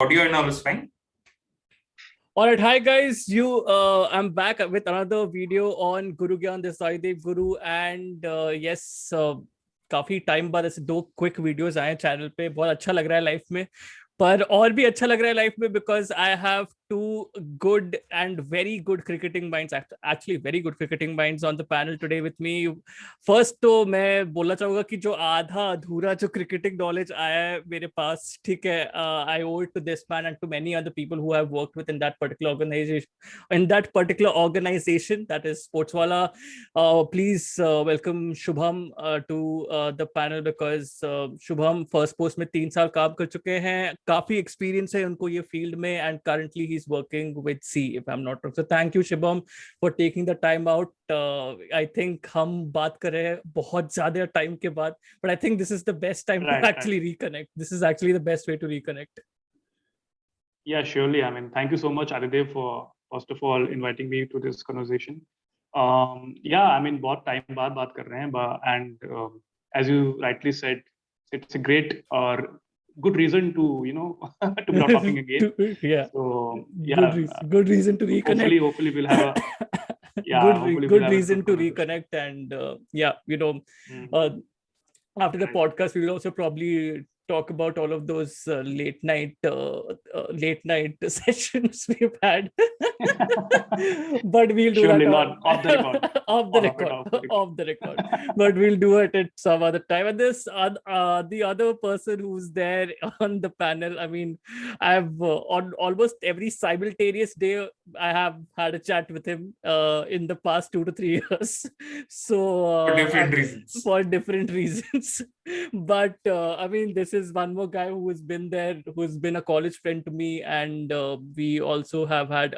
Audio and all is fine. All right, hi guys. I'm back with another video on Guru Gyan Desai Dev Guru, and yes, काफी time बाद ऐसे दो quick videos आए channel पे. बहुत अच्छा लग रहा है लाइफ में, पर और भी अच्छा लग रहा है लाइफ में because I have two good and very good cricketing minds, actually very good cricketing minds on the panel today with me. First तो मैं बोलना चाहूंगा कि जो आधा अधूरा जो क्रिकेटिंग नॉलेज आया है मेरे पास, ठीक है, आई ओwe it to this man and to many other people who have worked with in that particular organization, that is Sportswala. Please welcome Shubham to the panel because Shubham first post में 3 साल काम कर चुके हैं, काफी एक्सपीरियंस है उनको ये फील्ड में, and currently he's working with C if I'm not wrong. So thank you Shubham for taking the time out. I think हम बात कर रहे हैं बहुत ज्यादा टाइम के बाद, but I think this is the best time to actually reconnect. This is actually the best way to reconnect. Yeah, surely. I mean, thank you so much, Adidev, for first of all inviting me to this conversation. Yeah, I mean, बहुत time बाद बात कर रहे हैं, and as you rightly said, it's a great or good reason to to be not talking again. Yeah. So yeah, good reason to reconnect. Hopefully we'll have a good reason to reconnect, and after the podcast we'll also probably talk about all of those late night sessions we've had. But we'll do surely that not off the record. off the record. But we'll do it at some other time. And this the other person who's there on the panel, I mean, I've on almost every simultaneous day I have had a chat with him in the past 2 to 3 years. So for different reasons. But I mean, this is one more guy who has been there, who's been a college friend to me, and we also have had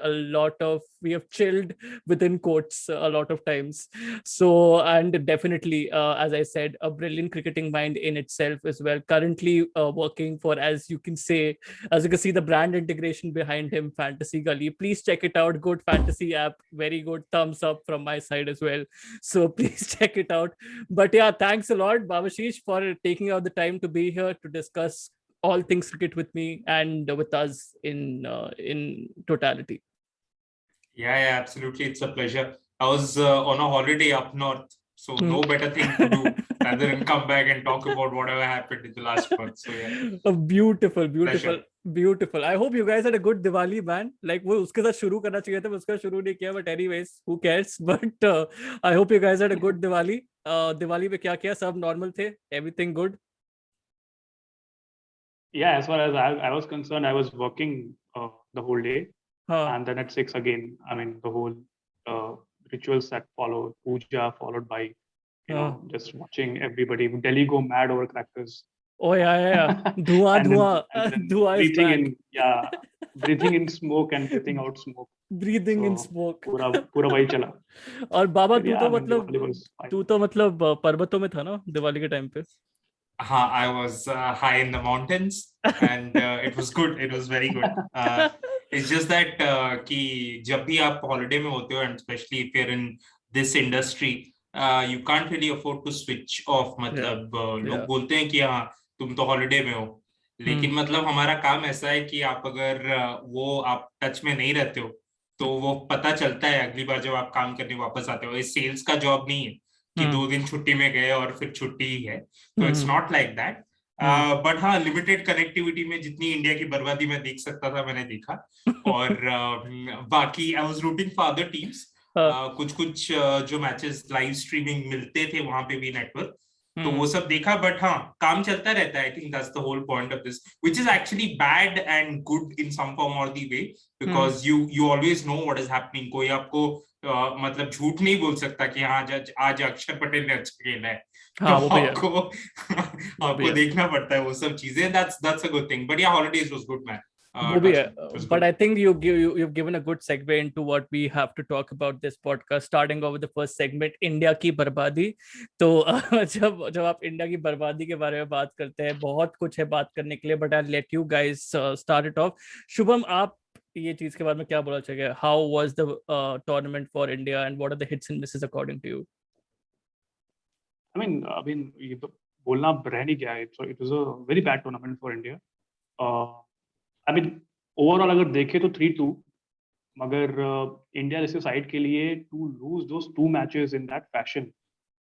we have chilled within quotes a lot of times. So, and definitely, as I said, a brilliant cricketing mind in itself as well. Currently working for, as you can see the brand integration behind him, Fantasy Gully. Please check it out. Good fantasy app. Very good thumbs up from my side as well. So please check it out. But yeah, thanks a lot, Babashish, for taking out the time to be here to discuss all things cricket with me and with us in totality. Yeah, absolutely. It's a pleasure. I was on a holiday up north, so no better thing to do rather than come back and talk about whatever happened in the last month. So yeah. Beautiful. I hope you guys had a good Diwali, man. Like वो उसके साथ शुरू करना चाहिए था, उसका शुरू नहीं किया, but anyways, who cares? But I hope you guys had a good Diwali. Diwali में क्या किया? सब normal थे? Everything good? Yeah, as far as I was concerned, I was working the whole day. And then at 6 again, I mean, the whole rituals that follow, puja followed by, just watching everybody. Delhi go mad over crackers. Oh yeah. Dhua breathing breathing in smoke and breathing out smoke. Breathing in smoke. पूरा वही चला. और बाबा तू तो मतलब पर्वतों में था ना दिवाली के टाइम पे? I was high in the mountains, and it was good. It was very good. It's just that कि जब भी आप holiday में होते हो, and especially if you're in this industry, you can't really afford to switch off. मतलब लोग बोलते हैं कि हाँ तुम तो holiday में हो, लेकिन मतलब हमारा काम ऐसा है कि आप अगर वो आप टच में नहीं रहते हो तो वो पता चलता है अगली बार जब आप काम करने वापस आते हो. ये सेल्स का जॉब नहीं है कि 2 दिन छुट्टी में गए और फिर छुट्टी ही है. तो it's not like that. But हाँ, लिमिटेड कनेक्टिविटी में जितनी इंडिया की बर्बादी में देख सकता था मैंने देखा. और बाकी I was rooting for other teams. कुछ जो मैचेस लाइव स्ट्रीमिंग मिलते थे वहां पे भी नेटवर्क, तो वो सब देखा. बट हाँ, काम चलता रहता है. I think that's the whole point of this, which is actually bad and good in some form or the way, because you always know what is happening. कोई आपको मतलब झूठ नहीं बोल सकता कि हाँ आज अक्षर पटेल ने अच्छा खेला है. आपको देखना पड़ता है वो सब चीजें. That's a good thing. But yeah, holidays was good, man. But I think you've given a good segue into what we have to talk about this podcast, starting off with the first segment, India की बर्बादी. तो जब आप India की बर्बादी के बारे में बात करते हैं, बहुत कुछ है बात करने के लिए, but I'll let you guys start it off. Shubham, आप ये चीज के बारे में क्या बोलना चाहिए? How was the tournament for India, and what are the hits and misses according to you? I mean, ये तो बोलना रह नहीं गया. So it was a very bad tournament for India. I mean, overall अगर देखें तो 3-2, मगर इंडिया जैसे साइड के लिए to lose those 2 matches in that fashion,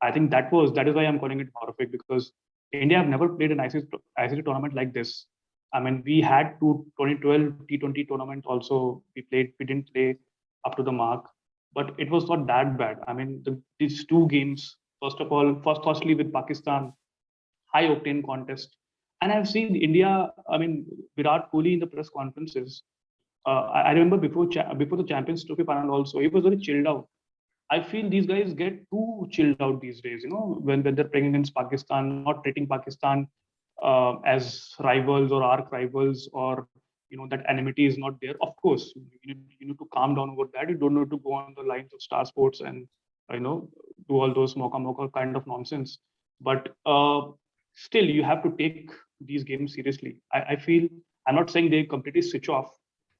I think that is why I'm calling it horrific, because India have never played an ICC tournament like this. I mean, we had 2012 T20 tournament also. We didn't play up to the mark, but it was not that bad. I mean, these 2 games, firstly with Pakistan, high octane contest. And I've seen India, I mean, Virat Kohli in the press conferences. I remember before the Champions Trophy final also, he was very chilled out. I feel these guys get too chilled out these days, when they're playing against Pakistan, not treating Pakistan as rivals or arch rivals, or that enmity is not there. Of course, you need to calm down over that. You don't need to go on the lines of Star Sports and do all those mocha kind of nonsense. But still, you have to take these games seriously. I feel, I'm not saying they completely switch off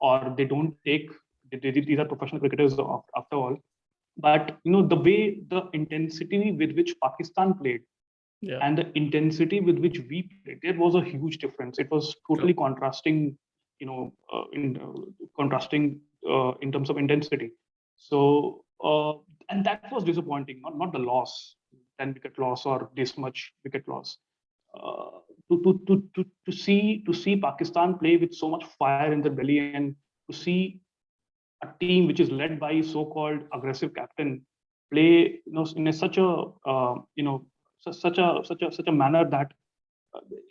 or they don't take. These are professional cricketers after all. But the way, the intensity with which Pakistan played, Yeah. and the intensity with which we played, there was a huge difference. It was totally contrasting, contrasting in terms of intensity. So and that was disappointing. Not the loss, 10 wicket loss or this much wicket loss. To see Pakistan play with so much fire in their belly, and to see a team which is led by so-called aggressive captain play in such a manner that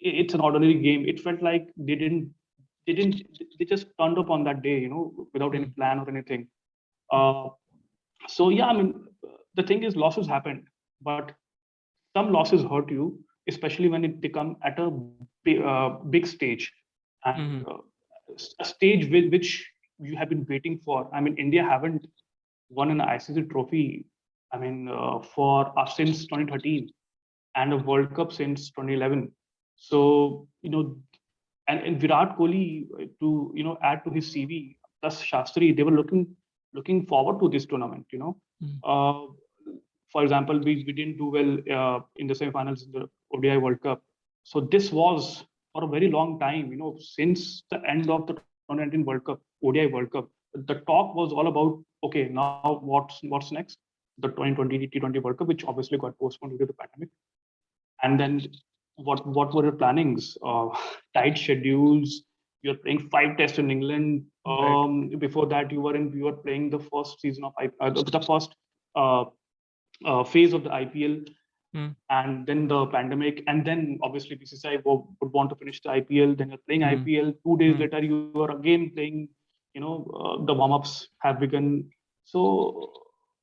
it's an ordinary game. It felt like they just turned up on that day, without any plan or anything. So yeah, I mean, the thing is, losses happened, but some losses hurt you, especially when they come at a big stage, and a stage with which you have been waiting for. I mean, India haven't won an ICC trophy, I mean, since 2013, and a World Cup since 2011. So, and Virat Kohli, to add to his CV, plus Shastri, they were looking forward to this tournament. For example, we didn't do well in the semi-finals in the ODI World Cup. So this was for a very long time, since the end of the 2019 World Cup, ODI World Cup, the talk was all about, okay, now what's next? The 2020 T20 World Cup, which obviously got postponed due to the pandemic. And then what were the plannings? Tight schedules. You're playing 5 tests in England. Right. Before that, you were playing the first season of the first phase of the IPL, and then the pandemic, and then obviously BCCI would want to finish the IPL. Then you're playing IPL. 2 days later, you are again playing. The warm-ups have begun. So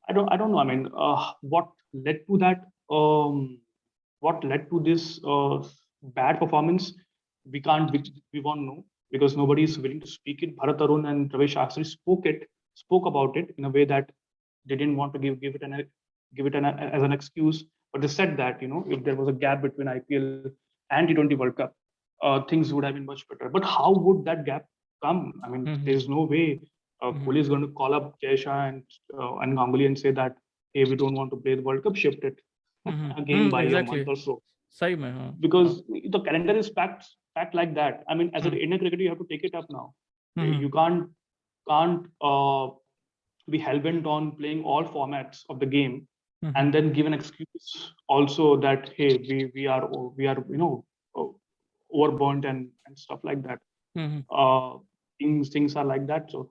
I don't know. I mean, what led to that? What led to this bad performance? We won't know, because nobody is willing to speak it. Bharat Arun and Ravi Shastri spoke about it in a way that they didn't want to give it as an excuse, but they said that if there was a gap between IPL and T20 World Cup, things would have been much better. But how would that gap come? I mean, there is no way Kohli is going to call up Jay Shah and Ganguly and say that, hey, we don't want to play the World Cup, shift it again by a month or so. Sahi mein, because the calendar is packed like that. I mean, as an Indian cricketer, you have to take it up now. You can't be hell-bent on playing all formats of the game, and then give an excuse also that, hey, we are overburnt and stuff like that. Things are like that. So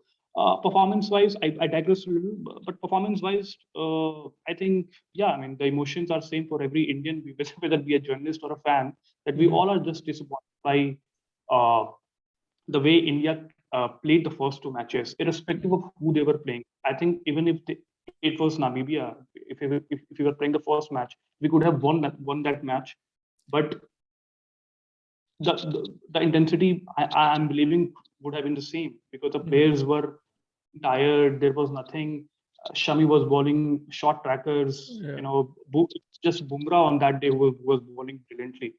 performance-wise, I digress a little, but performance-wise, I think, yeah, I mean, the emotions are same for every Indian, whether be a journalist or a fan, that we all are just disappointed by the way India played the first 2 matches, irrespective of who they were playing. I think even if it was Namibia, if we were playing the first match, we could have won that match. But the intensity, I'm believing, would have been the same, because the players were tired. There was nothing. Shami was bowling short trackers. Just Bumrah on that day was bowling brilliantly.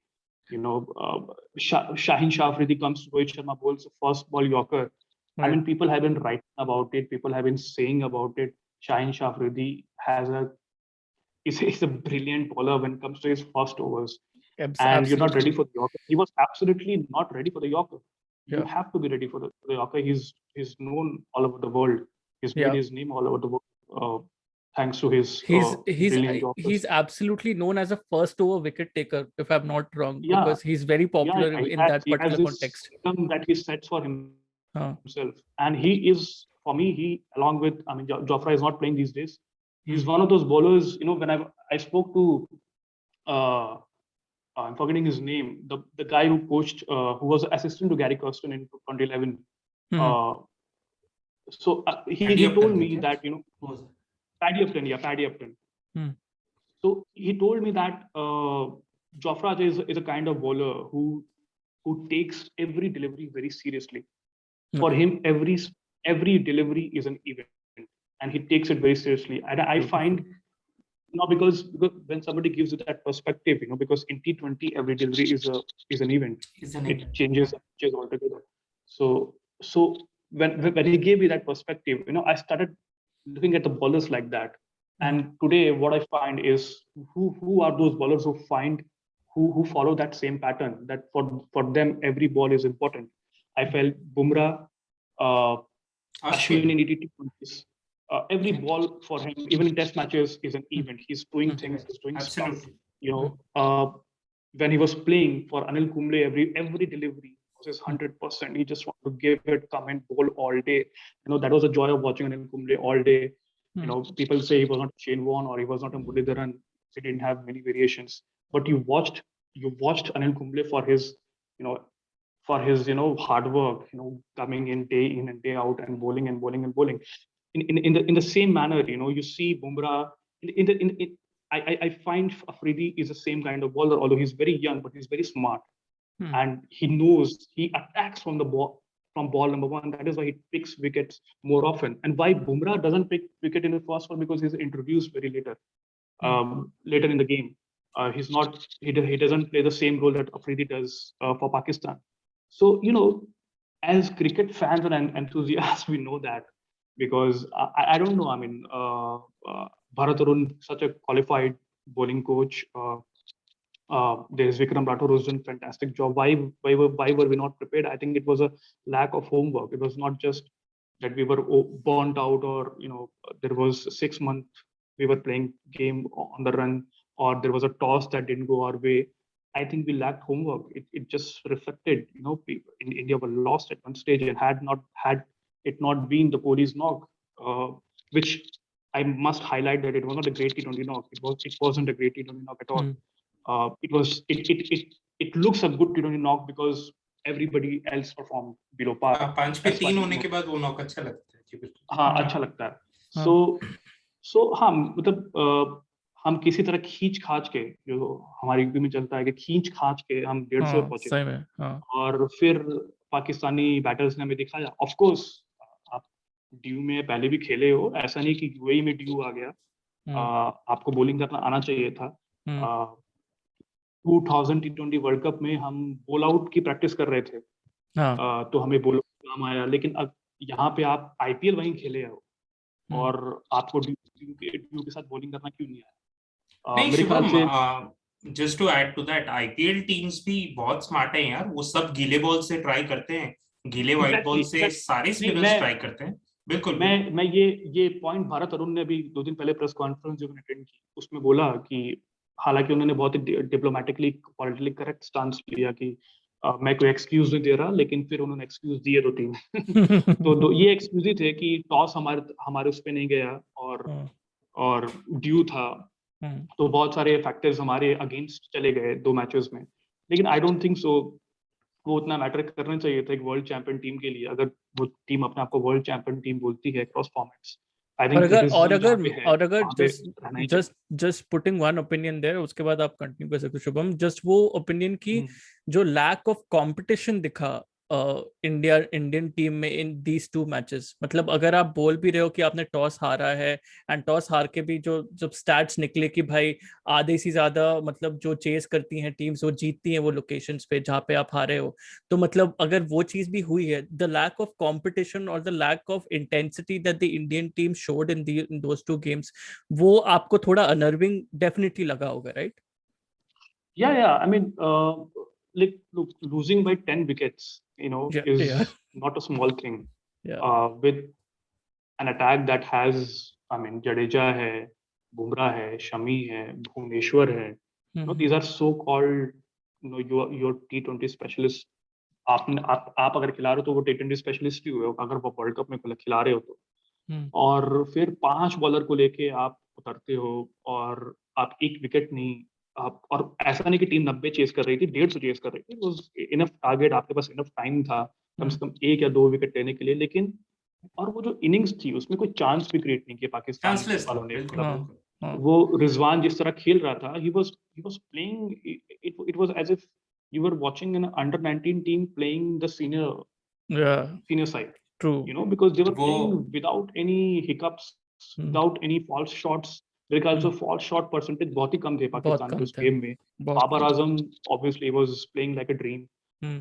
Shaheen Shah Afridi comes to Rohit Sharma, bowls the first ball Yorker. Right. I mean, people have been writing about it. People have been saying about it. Shaheen Shah Afridi is a brilliant bowler when it comes to his first overs. And you're not ready for the Yorker. He was absolutely not ready for the Yorker. You Yeah. have to be ready for the Yorker. He's known all over the world. He's Yeah. made his name all over the world, thanks to his He's brilliant Yorkers. he's absolutely known as a first over wicket taker, if I'm not wrong, Yeah. because he's very popular in that he has particular this context. system that he sets for Huh. himself, and he is, for me, he along with, I mean, Jofra is not playing these days. He's one of those bowlers. You know, when I spoke to I'm forgetting his name, the guy who coached, who was assistant to Gary Kirsten in 2011. So he told me that, you know, Paddy Upton. So he told me that Jofra is a kind of bowler who takes every delivery very seriously. For him, every delivery is an event, and he takes it very seriously. And I find, because when somebody gives you that perspective, you know, because in T20 every delivery is an event. It changes altogether. So when he gave me that perspective, you know, I started looking at the bowlers like that. And today, what I find is who are those bowlers who follow that same pattern, that for them every ball is important. I felt Bumrah, Ashwin in T20s. Every ball for him, even in test matches, is an event. He's doing things, he's doing stuff. You know, when he was playing for Anil Kumble, every delivery was his 100%. He just wanted to give it, come and bowl all day. You know, that was a joy of watching Anil Kumble all day. You know, people say he was not Shane Warne or he was not a Muralidharan. He didn't have many variations. But you watched Anil Kumble for his, you know, hard work, you know, coming in and day out and bowling and bowling and bowling. In the same manner, you know, you see Bumrah. I find Afridi is the same kind of bowler, although he's very young, but he's very smart, and he knows, he attacks from ball number one. That is why he picks wickets more often. And why Bumrah doesn't pick wicket in the first one, because he's introduced very later in the game. He doesn't play the same role that Afridi does for Pakistan. So, you know, as cricket fans and enthusiasts, we know that, because I don't know. I mean, Bharat Arun, such a qualified bowling coach. There's Vikram Rathore, who's done a fantastic job. Why were we not prepared? I think it was a lack of homework. It was not just that we were burnt out, or, you know, there was 6 months we were playing game on the run, or there was a toss that didn't go our way. I think we lacked homework. It just reflected, you know, people in India were lost at one stage, and had it not been the Kohli's knock, which I must highlight that it was not a great T20 knock. It wasn't a great T20 knock at all. It looks a good T20 knock because everybody else performed below par. 5 पे 3 होने के बाद वो knock अच्छा लगता है जी, बिल्कुल। हाँ, अच्छा लगता है। So हाँ, मतलब हम किसी तरह खींच खाच के, जो हमारी यूपी में चलता है कि खींच खाच के हम 150 पहुंचे, और फिर पाकिस्तानी बैटर्स ने हमें दिखाया। ऑफ कोर्स आप ड्यू में पहले भी खेले हो, ऐसा नहीं कि यूएई में ड्यू आ गया। आपको बॉलिंग करना आना चाहिए था। 2000 T20 वर्ल्ड कप में हम बॉल आउट की प्रैक्टिस कर रहे थे, तो हमें बॉल काम आया। लेकिन अब यहाँ पे आप आईपीएल वहीं खेले हो, और आपको ड्यू के साथ बॉलिंग करना क्यों नहीं आया? नहीं Shubham, just to add to that, IPL teams भी बहुत स्मार्ट है यार। वो सब गीले बॉल से ट्राई करते हैं, गीले वाइट बॉल से सारे स्पिनर्स ट्राई करते हैं। बिल्कुल, मैं ये पॉइंट भारत अरुण ने भी 2 दिन पहले प्रेस कॉन्फ्रेंस जो मैंने अटेंड की, उसमें बोला कि हालांकि उन्होंने बहुत ही डिप्लोमेटिकली पॉलिटिकली करेक्ट स्टांस लिया कि मैं कोई एक्सक्यूज नहीं दे रहा, लेकिन फिर उन्होंने एक्सक्यूज दिए 2-3 तो ये एक्सक्यूज ही थे कि टॉस हमारे उस पे नहीं गया, और ड्यू था, तो बहुत सारे फैक्टर्स हमारे अगेंस्ट चले गए 2 मैचेस में। लेकिन आई डोंट थिंक सो वो उतना मैटर करना चाहिए था एक वर्ल्ड चैंपियन टीम के लिए, अगर वो टीम अपने आप को वर्ल्ड चैंपियन टीम बोलती है क्रॉस फॉर्मेट्स। और अगर just putting one opinion there, उसके बाद आप कंटिन्यू कर सकते हो शुभम। जस्ट वो ओपिनियन की जो लैक ऑफ कंपटीशन दिखा इंडियन टीम में इन दीज 2 मैचेस, मतलब अगर आप बोल भी रहे हो कि आपने टॉस हारा है, एंड टॉस हार के भी जो जब स्टैट्स निकले कि भाई आधे से ज्यादा मतलब जो चेस करती हैं टीम्स वो जीतती हैं वो लोकेशंस पे जहाँ पे आप हारे हो, तो मतलब अगर वो चीज भी हुई है, द लैक ऑफ कंपटीशन और the lack of intensity that the Indian team showed in those 2 games, वो आपको थोड़ा अनर्विंग डेफिनेटली लगा होगा, राइट? या I mean like look, losing by 10 wickets, is not a small thing. With an attack that has, I mean, Jadeja hai, Bumrah hai, Shami hai, Bhuvneshwar hai. These are so-called, your T20 specialists. आप अगर खिला रहे हो तो वो T20 specialist ही हुए हो, अगर वो वर्ल्ड कप में खिला रहे हो तो. और फिर 5 बॉलर को लेके आप उतरते हो और आप एक विकेट नहीं, आप, और ऐसा नहीं कि टीम 90 चेस कर रही थी, 150 चेस कर रही थी. इनफ टारगेट, आपके पास इनफ टाइम था कम से कम 1 या 2 विकेट लेने के लिए. लेकिन और वो जो इनिंग्स थी उसमें कोई चांस भी क्रिएट नहीं किया पाकिस्तान वालों ने. वो रिजवान जिस तरह खेल रहा था, he was playing, it was as if you were watching an under 19 team playing the senior side. True. Because they were playing without any hiccups, without any false shots. मेरे ख्याल से false shot percentage बहुत ही कम थे पाकिस्तान के उस game में. Babar Azam obviously was playing like a dream.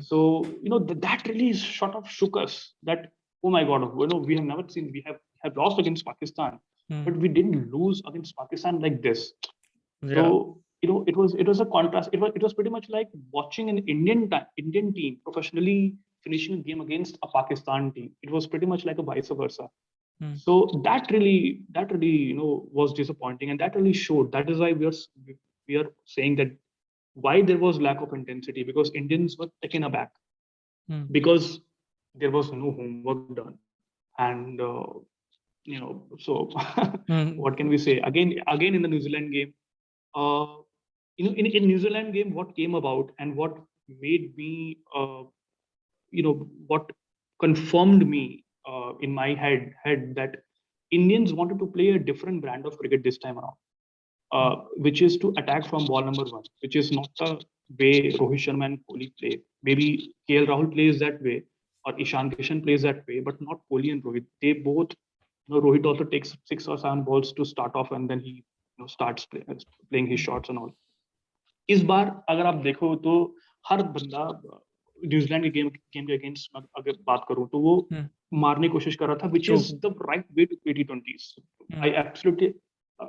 So that really sort of shook us that, oh my God, we have never seen, we have lost against Pakistan, but we didn't lose against Pakistan like this. So it was a contrast. It was pretty much like watching an Indian team professionally finishing a game against a Pakistan team. It was pretty much like a vice versa. So that really was disappointing, and that really showed. That is why we are saying that why there was lack of intensity, because Indians were taken aback because there was no homework done. And so what can we say? Again in the New Zealand game, in New Zealand game, what came about and what made me what confirmed me in my head that Indians wanted to play a different brand of cricket this time around, which is to attack from ball number 1, which is not the way Rohit Sharma and Kohli play. Maybe KL Rahul plays that way, or Ishan Kishan plays that way, but not Kohli and Rohit. They both, Rohit also takes 6 or 7 balls to start off, and then he starts playing his shots and all. इस बार अगर आप देखो तो हर बंदा New Zealand के game के against अगर बात करूं तो वो मारने की कोशिश कर रहा था, which is the right way to play T20s.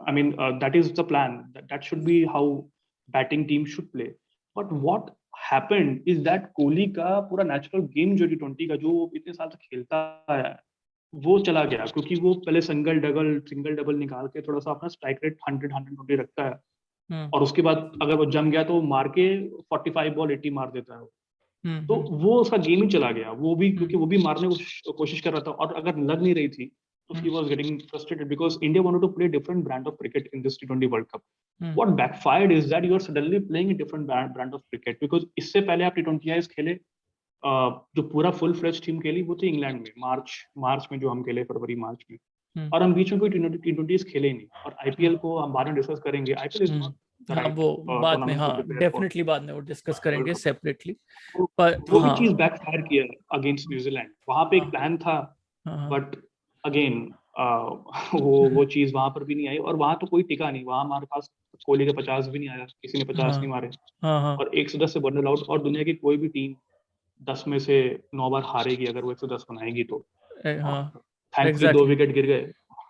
I mean, that is the plan. That should be how batting team should play. But what happened is that Kohli का पूरा नेचुरल गेम जो T20 का जो इतने साल से खेलता है वो चला गया, क्योंकि वो पहले सिंगल डबल निकाल के थोड़ा सा अपना स्ट्राइक रेट 100-120 रखता है, और उसके बाद अगर वो जम गया तो मार के 45 बॉल 80 मार देता है. तो वो उसका गेम ही चला गया, वो भी क्योंकि वो भी मारने की कोशिश कर रहा था, और अगर लग नहीं रही थी तो he was getting frustrated because India wanted to play a different brand of cricket in this T20 World Cup. What backfired is that you are suddenly playing a different brand of cricket, because इससे पहले आप T20Is खेले, जो पूरा full fledge team खेली वो तो England में मार्च में जो हम खेले, फरवरी मार्च में, और हम बीच में कोई T20s खेले ही नहीं. और IPL को हम बाद में डिस्कस करेंगे. IPL इज नॉट वो बाद में डेफिनेटली बाद में वो डिस्कस करेंगे सेपरेटली. पर वो भी चीज बैकफायर किया अगेंस्ट न्यूजीलैंड. वहां पे एक प्लान था, बट अगेन वो चीज वहां पर भी नहीं आई, और वहां तो कोई टिका नहीं. वहां हमारे पास कोहली के 50 भी नहीं आया, किसी ने 50 नहीं मारे, और 110 से बर्नर आउट. और दुनिया की कोई भी टीम 10 में से 9 बार हारेगी अगर वो 110 बनाएगी तो. थैंकफुली 2 विकेट गिर गए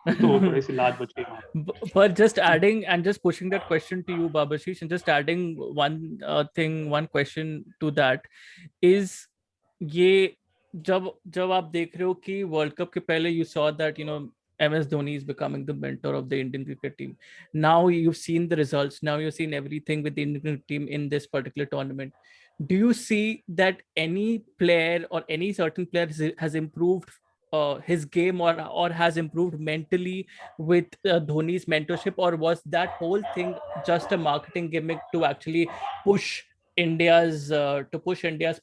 तो थोड़ी सी लाज बच गई. But just adding and just pushing that question to you, Babashish, and just adding one question to that is, ये जब आप देख रहे हो कि वर्ल्ड कप के पहले you saw that MS Dhoni is becoming the mentor of the Indian cricket team. Now you've seen the results. Now you've seen everything with the Indian team in this particular tournament. Do you see that any player or any certain player has improved his game or has improved mentally with Dhoni's mentorship, or was that whole thing just a marketing gimmick to actually push India's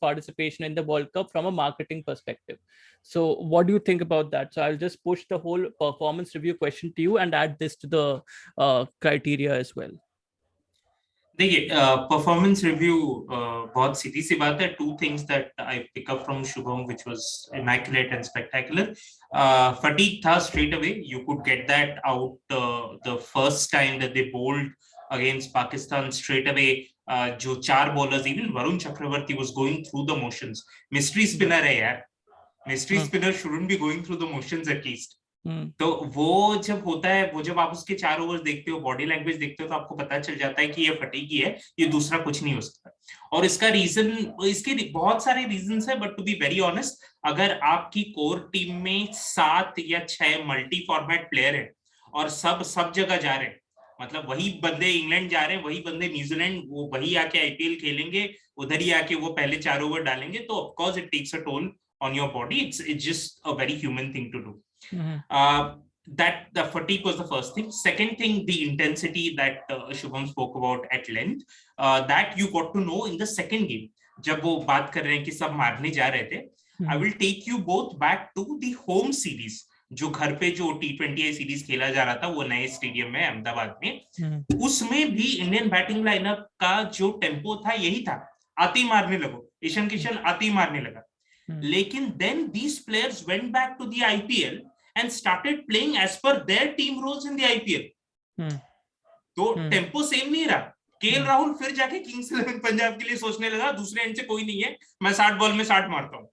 participation in the World Cup from a marketing perspective? So what do you think about that? So I'll just push the whole performance review question to you and add this to the criteria as well. देखिए, performance review बहुत सीधी सी बात है. 2 things that I pick up from Shubham, which was immaculate and spectacular. Fatigue था straight away. You could get that out the first time that they bowled against Pakistan straight away. जो 4 bowlers, even Varun Chakravarti was going through the motions. Mystery spinner है यार. Mystery spinner shouldn't be going through the motions at least. तो वो जब होता है, वो जब आप उसके 4 ओवर्स देखते हो, बॉडी लैंग्वेज देखते हो, तो आपको पता चल जाता है कि ये फटीगी है, ये दूसरा कुछ नहीं हो सकता। और इसका रीजन, इसके बहुत सारे रीजंस है, but to be very honest, अगर आपकी कोर टीम में 7 या 6 मल्टी फॉर्मेट प्लेयर है और सब जगह जा रहे हैं, मतलब वही बंदे इंग्लैंड जा रहे हैं, वही बंदे न्यूजीलैंड, वो वही आके आईपीएल खेलेंगे, उधर ही आके वो पहले 4 ओवर डालेंगे, तो of course it takes a toll on your body. It's just a very human thing to do. That the fatigue was the first thing. Second thing, the intensity that Shubham spoke about at length, that you got to know in the second game. जब वो बात कर रहे हैं कि सब मारने जा रहे थे, I will take you both back to the home series. जो घर पे जो T20I सीरीज खेला जा रहा था, वो नए स्टेडियम में अहमदाबाद में, उसमें भी इंडियन बैटिंग लाइनअप का जो टेम्पो था यही था, आते ही मारने लगो, ईशान किशन आते ही मारने लगा। लेकिन then these players went back to the IPL and started playing as per their team roles in the IPL. तो टेम्पो सेम नहीं रहा। केएल राहुल फिर जाके किंग्स 11 पंजाब के लिए सोचने लगा, दूसरे एंड से कोई नहीं है, मैं 60 बॉल में 60 मारता हूँ।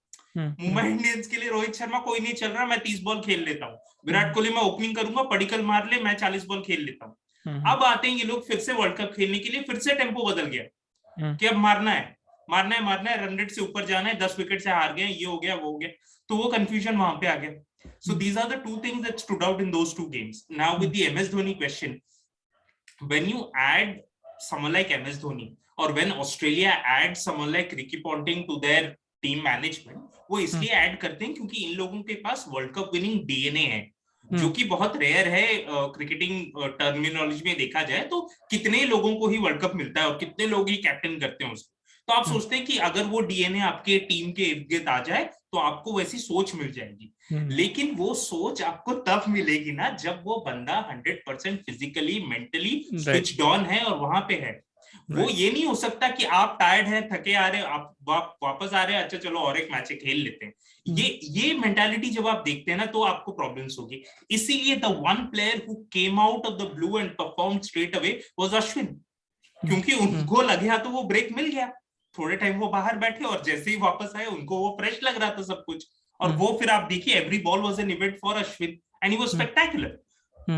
मुंबई इंडियंस के लिए रोहित शर्मा कोई नहीं चल रहा, मैं 30 बॉल खेल लेता हूँ। विराट कोहली मैं ओपनिंग करूंगा, पडिक्कल मार ले, मैं 40 बॉल खेल लेता हूँ। अब आते हैं ये लोग फिर से वर्ल्ड कप खेलने के लिए, फिर से टेम्पो बदल गया कि अब मारना है, रन रेट से ऊपर जाना है, 10 विकेट से हार गए, ये हो गया, वो हो गया, तो वो कंफ्यूजन वहां पे आ गया। So these are the two things that stood out in those two games. Now with the MS Dhoni question, when you add someone like MS Dhoni और when Australia add someone like Ricky Ponting to their team management, वो इसलिए add करते हैं क्योंकि इन लोगों के पास वर्ल्ड कप विनिंग डीएनए है, जो कि बहुत रेयर है। क्रिकेटिंग टर्मिनोलॉजी में देखा जाए तो कितने लोगों को ही वर्ल्ड कप मिलता है और कितने लोग ही कैप्टन करते हैं उसको। तो आप सोचते हैं कि अगर वो डीएनए आपके टीम के इर्द गिर्द आ जाए तो आपको वैसी सोच मिल जाएगी, लेकिन वो सोच आपको तब मिलेगी ना जब वो बंदा 100% फिजिकली मेंटली स्विच्ड ऑन है और वहां पे है। वो ये नहीं हो सकता कि आप टायर्ड हैं, थके आ रहे, आप वापस आ रहे हैं, अच्छा चलो और एक मैच खेल लेते हैं। ये मेंटालिटी जब आप देखते हैं ना तो आपको प्रॉब्लम्स होगी। इसीलिए the one player who came out of the blue and perform straight away was Ashwin, क्योंकि उनको लगा तो वो ब्रेक मिल गया, थोड़े टाइम वो बाहर बैठे और जैसे ही वापस आए उनको वो फ्रेश लग रहा था सब कुछ, और वो फिर आप देखिए every ball was an event for Ashwin and he was spectacular.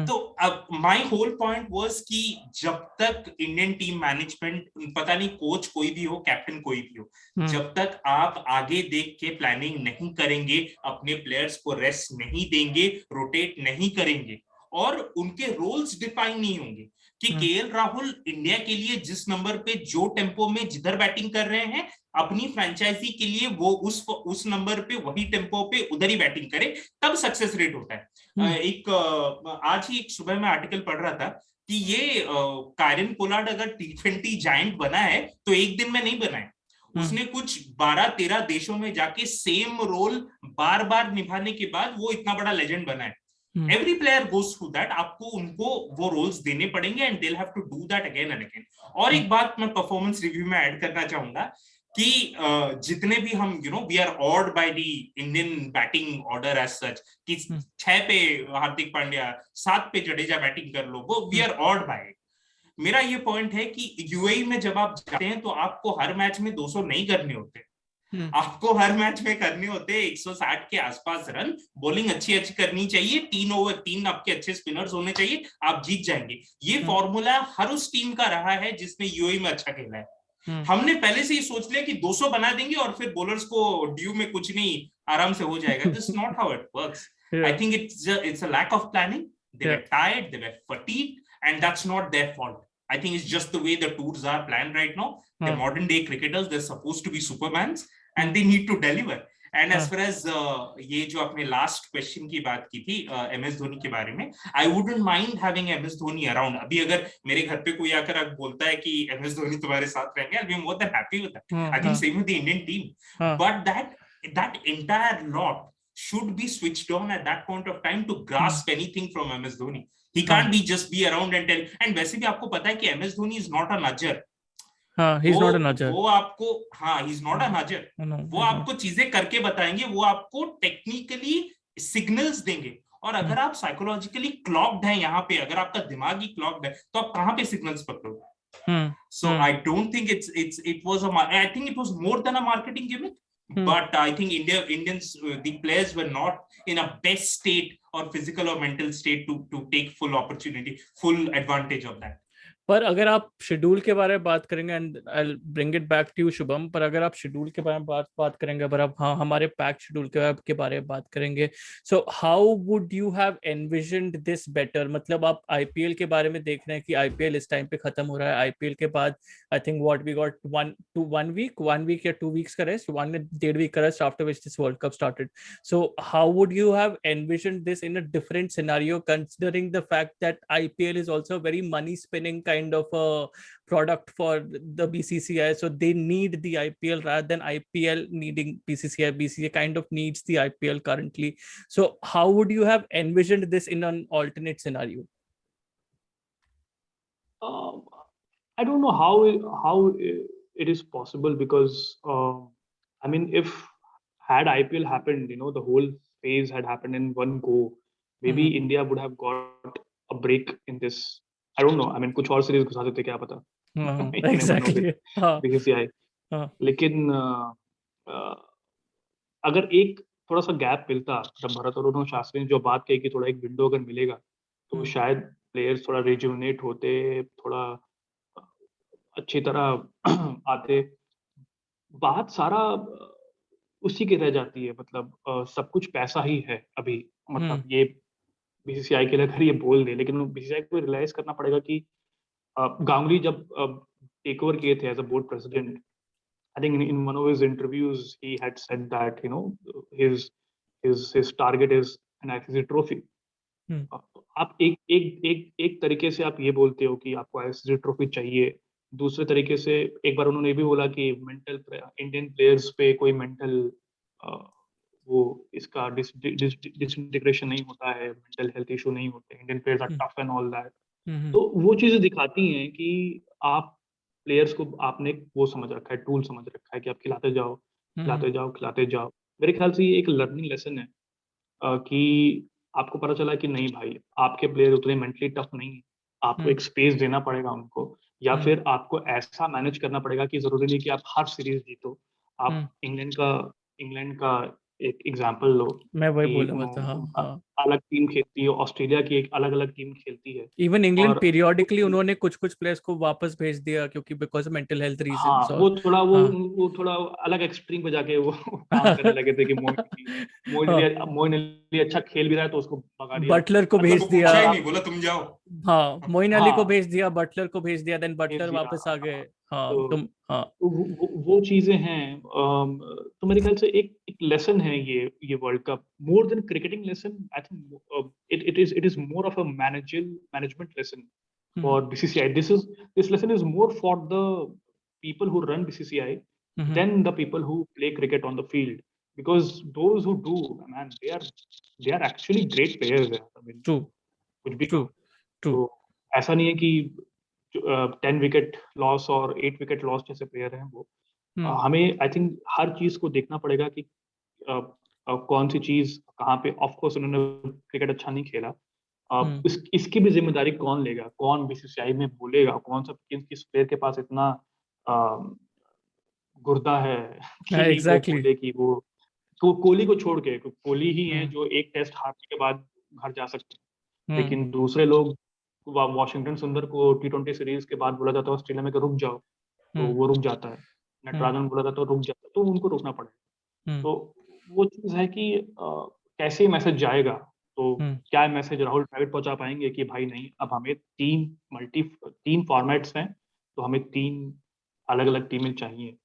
तो अब माय होल पॉइंट वाज कि जब तक इंडियन टीम मैनेजमेंट, पता नहीं कोच कोई भी हो, कैप्टन कोई भी हो, जब तक आप आगे देख के प्लानिंग नहीं करेंगे, अपने प्लेयर्स को रेस्ट नहीं देंगे, रोटेट नहीं करेंगे और उनके रोल्स डिफाइन नहीं होंगे कि केएल राहुल इंडिया के लिए जिस नंबर पे जो टेम्पो में जिधर बैटिंग कर रहे हैं, अपनी फ्रेंचाइजी के लिए वो उस नंबर पे वही टेम्पो पे उधर ही बैटिंग करे, तब सक्सेस रेट होता है। आज ही एक सुबह में आर्टिकल पढ़ रहा था कि ये कायरन पोलार्ड अगर T20 जायंट बना है तो एक दिन में नहीं बना है, उसने कुछ 12-13 देशों में जाके सेम रोल बार बार निभाने के बाद वो इतना बड़ा लेजेंड बना है। Every player goes through that, आपको उनको वो रोल्स देने पड़ेंगे and they'll have to do that again and again। और एक बात मैं परफॉर्मेंस रिव्यू में ऐड करना चाहूंगा कि जितने भी हम we are awed by the Indian batting order as such कि 6 पे हार्दिक पांड्या, 7 पे जडेजा बैटिंग कर लो, वो we are awed by it। मेरा ये पॉइंट है कि यूएई में जब आप जाते हैं तो आपको हर मैच में 200 नहीं करने होते, आपको हर मैच में करने होते 160 के आसपास रन, बॉलिंग अच्छी करनी चाहिए, 3 ओवर 3 आपके अच्छे स्पिनर्स होने चाहिए, आप जीत जाएंगे। ये फॉर्मूला हर उस टीम का रहा है जिसने यूएई में अच्छा खेला है। हमने पहले से ही सोच लिया कि 200 बना देंगे और फिर बॉलर्स को ड्यू में कुछ नहीं, आराम से हो जाएगा। This not how it works. I think it's a lack of planning, they were tired, they were fatigued and that's not their fault. I think it's just the way the tours are planned right now. The modern day cricketers, they're supposed to be supermans and they need to deliver. And as far as ये जो आपने last question की बात की थी MS Dhoni के बारे में, I wouldn't mind having MS Dhoni around. अभी अगर मेरे घर पे कोई आकर बोलता है कि MS धोनी तुम्हारे साथ रहेंगे, I'll be more than happy with that. I think same with the Indian team. But that entire lot should be switched on at that point of time to grasp anything from MS Dhoni. He can't be just be around and tell. And वैसे भी आपको पता है कि MS Dhoni is not a nudger. he's not a nudger. वो आपको he's not a nudger. वो आपको चीजें करके बताएंगे, वो आपको टेक्निकली सिग्नल्स देंगे। और अगर आप साइकोलॉजिकली क्लॉक्ड हैं यहाँ पे, अगर आपका दिमाग ही क्लॉक्ड है, तो आप कहाँ पे signals पकड़ोगे? So I don't think it was I think it was more than a marketing gimmick. But I think Indians, the players were not in a best state or physical or mental state to take full advantage of that. पर अगर आप schedule के बारे में बात करेंगे, and I will bring it back to you Shubham, पर अगर आप शेड्यूल के बारे में बात करेंगे, अगर आप हमारे पैक शेड्यूल के बारे में बात करेंगे, so how would you have envisioned this better? मतलब आप आईपीएल के बारे में देख रहे हैं कि आईपीएल इस टाइम पे खत्म हो रहा है, आईपीएल के बाद I think what we got one week या 2 weeks का रेस्ट, 1.5 week का rest, after which this world cup started. So how would you have envisioned this in a different scenario, considering the fact that IPL is also very money spinning kind of a product for the BCCI, so they need the IPL rather than IPL needing BCCI. BCCI kind of needs the IPL currently. So how would you have envisioned this in an alternate scenario? I don't know how it is possible, because I mean, if had IPL happened, the whole phase had happened in one go, maybe India would have got a break in this. I don't know. I mean, कुछ और series घुसा देते, क्या पता. Exactly. BCCI. लेकिन अगर एक थोड़ा सा गैप मिलता, जब भरत अरुण और शास्त्री ने जो बात कही कि थोड़ा एक विंडो अगर मिलेगा, तो शायद प्लेयर्स थोड़ा रिजुविनेट होते, थोड़ा अच्छी तरह आते. बात सारा उसी की रह जाती है. मतलब सब कुछ पैसा ही है अभी. मतलब ये बीसीसीआई के लिए अगर ये बोल दे, लेकिन बीसीसीआई को रियलाइज करना पड़ेगा कि गांगुली जब टेक ओवर किए थे as a board president, I think in one of his interviews he had said that his target is an ICC trophy. आप एक तरीके से आप ये बोलते हो कि आपको आईसीसी ट्रॉफी चाहिए. दूसरे तरीके से एक बार उन्होंने भी बोला कि मेंटल इंडियन प्लेयर्स पे कोई मेंटल वो इसका डिसइंटीग्रेशन नहीं होता है, मेंटल हेल्थ इशू नहीं होते, Indian players are tough and all that. तो वो चीजें दिखाती हैं कि आप प्लेयर्स को आपने वो समझ रखा है, टूल समझ रखा है कि आप खिलाते जाओ. मेरे ख्याल से ये एक लर्निंग लेसन है कि आपको पता चला कि नहीं भाई, आपके प्लेयर उतने मेंटली टफ नहीं है, आपको एक स्पेस देना पड़ेगा उनको, या फिर आपको ऐसा मैनेज करना पड़ेगा कि जरूरी नहीं कि आप हर सीरीज जीतो. आप इंग्लैंड का एक एग्जांपल लो. मैं वही बोल रहा था. हाँ. अलग टीम खेलती है, ऑस्ट्रेलिया की एक अलग अलग टीम खेलती है. इवन इंग्लैंड पीरियोडिकली उन्होंने कुछ प्लेयर्स को वापस भेज दिया क्योंकि because of mental health reasons. वो थोड़ा अलग एक्सट्रीम पे जाके वो काम करने लगे थे कि मोइन अली अच्छा खेल भी रहा है तो उसको भगा दिया, बटलर को भेज दिया, नहीं बोला तुम जाओ. हाँ, मोइन अली को भेज दिया, बटलर को भेज दिया, देन बटलर वापस आ गए. हाँ, वो चीजें हैं. तो मेरे ख्याल से एक लेसन है ये world cup, more than cricketing lesson. I think it is more of a management lesson for BCCI. This lesson is more for the people who run BCCI than the people who play cricket on the field, because those who do, man, they are actually great players. I mean, कुछ भी true. तो ऐसा नहीं है कि 10 wicket loss और 8 wicket loss जैसे player हैं वो. हमें आई थिंक हर चीज को देखना पड़ेगा कि कौन सी चीज कहाँ पे. ऑफ कोर्स उन्होंने क्रिकेट अच्छा नहीं खेला, इसकी भी जिम्मेदारी कौन लेगा, कौन बीसीसीआई में बोलेगा, कौन सा किस प्लेयर के पास इतना गुर्दा है exactly. वो बोले कि वो तो कोहली को छोड़ के, कोहली ही है जो एक टेस्ट हारने के बाद घर जा सकते हैं. लेकिन दूसरे लोग, वॉशिंगटन सुंदर को T20 सीरीज के बाद बोला जाता है ऑस्ट्रेलिया में कि रुक जाओ, तो वो रुक जाता है. नटराजन बोला जाता है रुक जाता है, तो उनको रोकना पड़ेगा. तो वो चीज है कि कैसे मैसेज जाएगा. तो क्या मैसेज राहुल द्रविड़ पहुंचा पाएंगे कि भाई नहीं, अब हमें तीन फॉर्मेट्स हैं, तो हमें 3 अलग अलग टीमें चाहिए.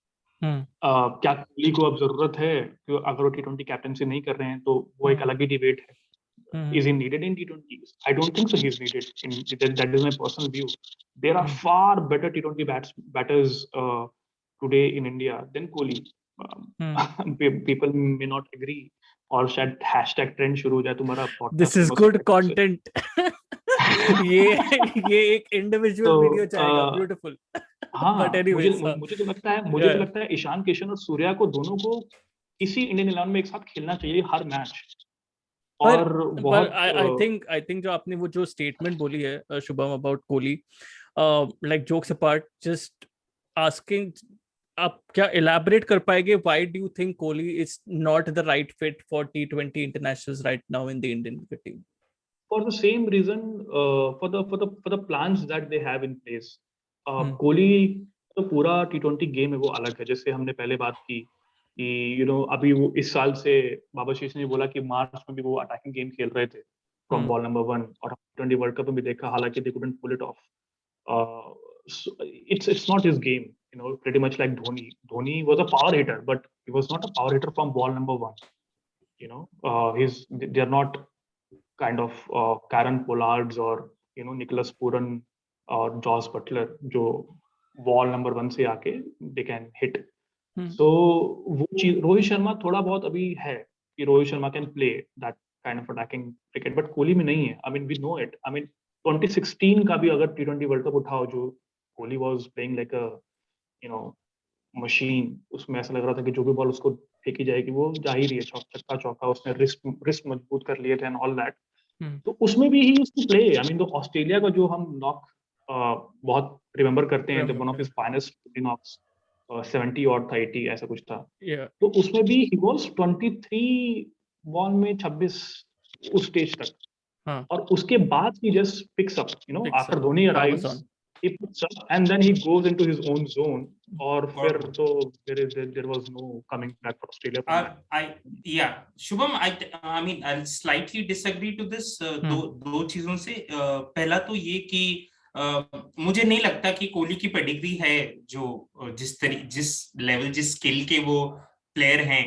क्या कोहली को अब जरूरत है कि अगर वो T20 कैप्टनसी नहीं कर रहे हैं तो वो एक अलग ही डिबेट है. Is he needed in T20s? I don't think so. He's needed. That is my personal view. There are far better T20 batters today in India than Kohli. People may not agree, और शायद #trend शुरू हो जाए तुम्हारा. This is good content. ये एक individual video चाहेगा. Beautiful. हाँ, मुझे तो लगता है ईशान किशन और सूर्या को दोनों को इसी इंडियन 11 में एक साथ खेलना चाहिए हर मैच. और आई थिंक जो आपने वो जो स्टेटमेंट बोली है Shubham about Kohli, like jokes apart, just asking आप क्या elaborate कर पाएंगे? Why do you think Kohli is not the right fit for T20 internationals right now in the Indian cricket team? For the same reason, for the plans that they have in place. Kohli तो पूरा T20 game है वो अलग है, जैसे हमने पहले बात की कि अभी वो इस साल से बाबा शीश ने बोला कि मार्च में भी वो अटैकिंग गेम खेल रहे थे फ्रॉम बॉल नंबर 1, और T20 वर्ल्ड कप में भी देखा, हालांकि they couldn't pull it off. So it's not his game, pretty much like Dhoni. Dhoni was a power hitter, but he was not a power hitter from ball number 1. They're not kind of Karen Pollards or Nicholas Puran or Josh Butler, जो ball number 1 से आके they can hit. So वो चीज रोहित शर्मा थोड़ा बहुत अभी है कि Rohit Sharma can play that kind of attacking cricket, but Kohli में नहीं है. I mean we know it. I mean 2016 का भी अगर T20 वर्ल्ड कप उठाओ, जो Kohli was playing like a machine, उसमें ऐसा लग रहा था कि जो भी बॉल उसको फेंकी जाएगी वो जा ही रही है, छक्का चौका, उसने रिस्ट मजबूत कर लिए थे एंड ऑल दैट. तो उसमें भी ही उसने प्ले. आई मीन तो ऑस्ट्रेलिया का जो हम नॉक बहुत रिमेम्बर करते हैं, one of his finest knocks 70 और 80 ऐसा कुछ था. तो उसमें भी ही वाज 23 बॉल में 26 उस स्टेज तक. और उसके बाद ही just picks up, after Dhoni arrives, he puts up and then he goes into his own zone, और फिर तो there was no coming back for Australia. Shubham, I mean I'll slightly disagree to this. दो चीजों से. पहला तो ये कि मुझे नहीं लगता कि कोहली की पेडिग्री है, जो जिस लेवल जिस स्किल के वो प्लेयर हैं,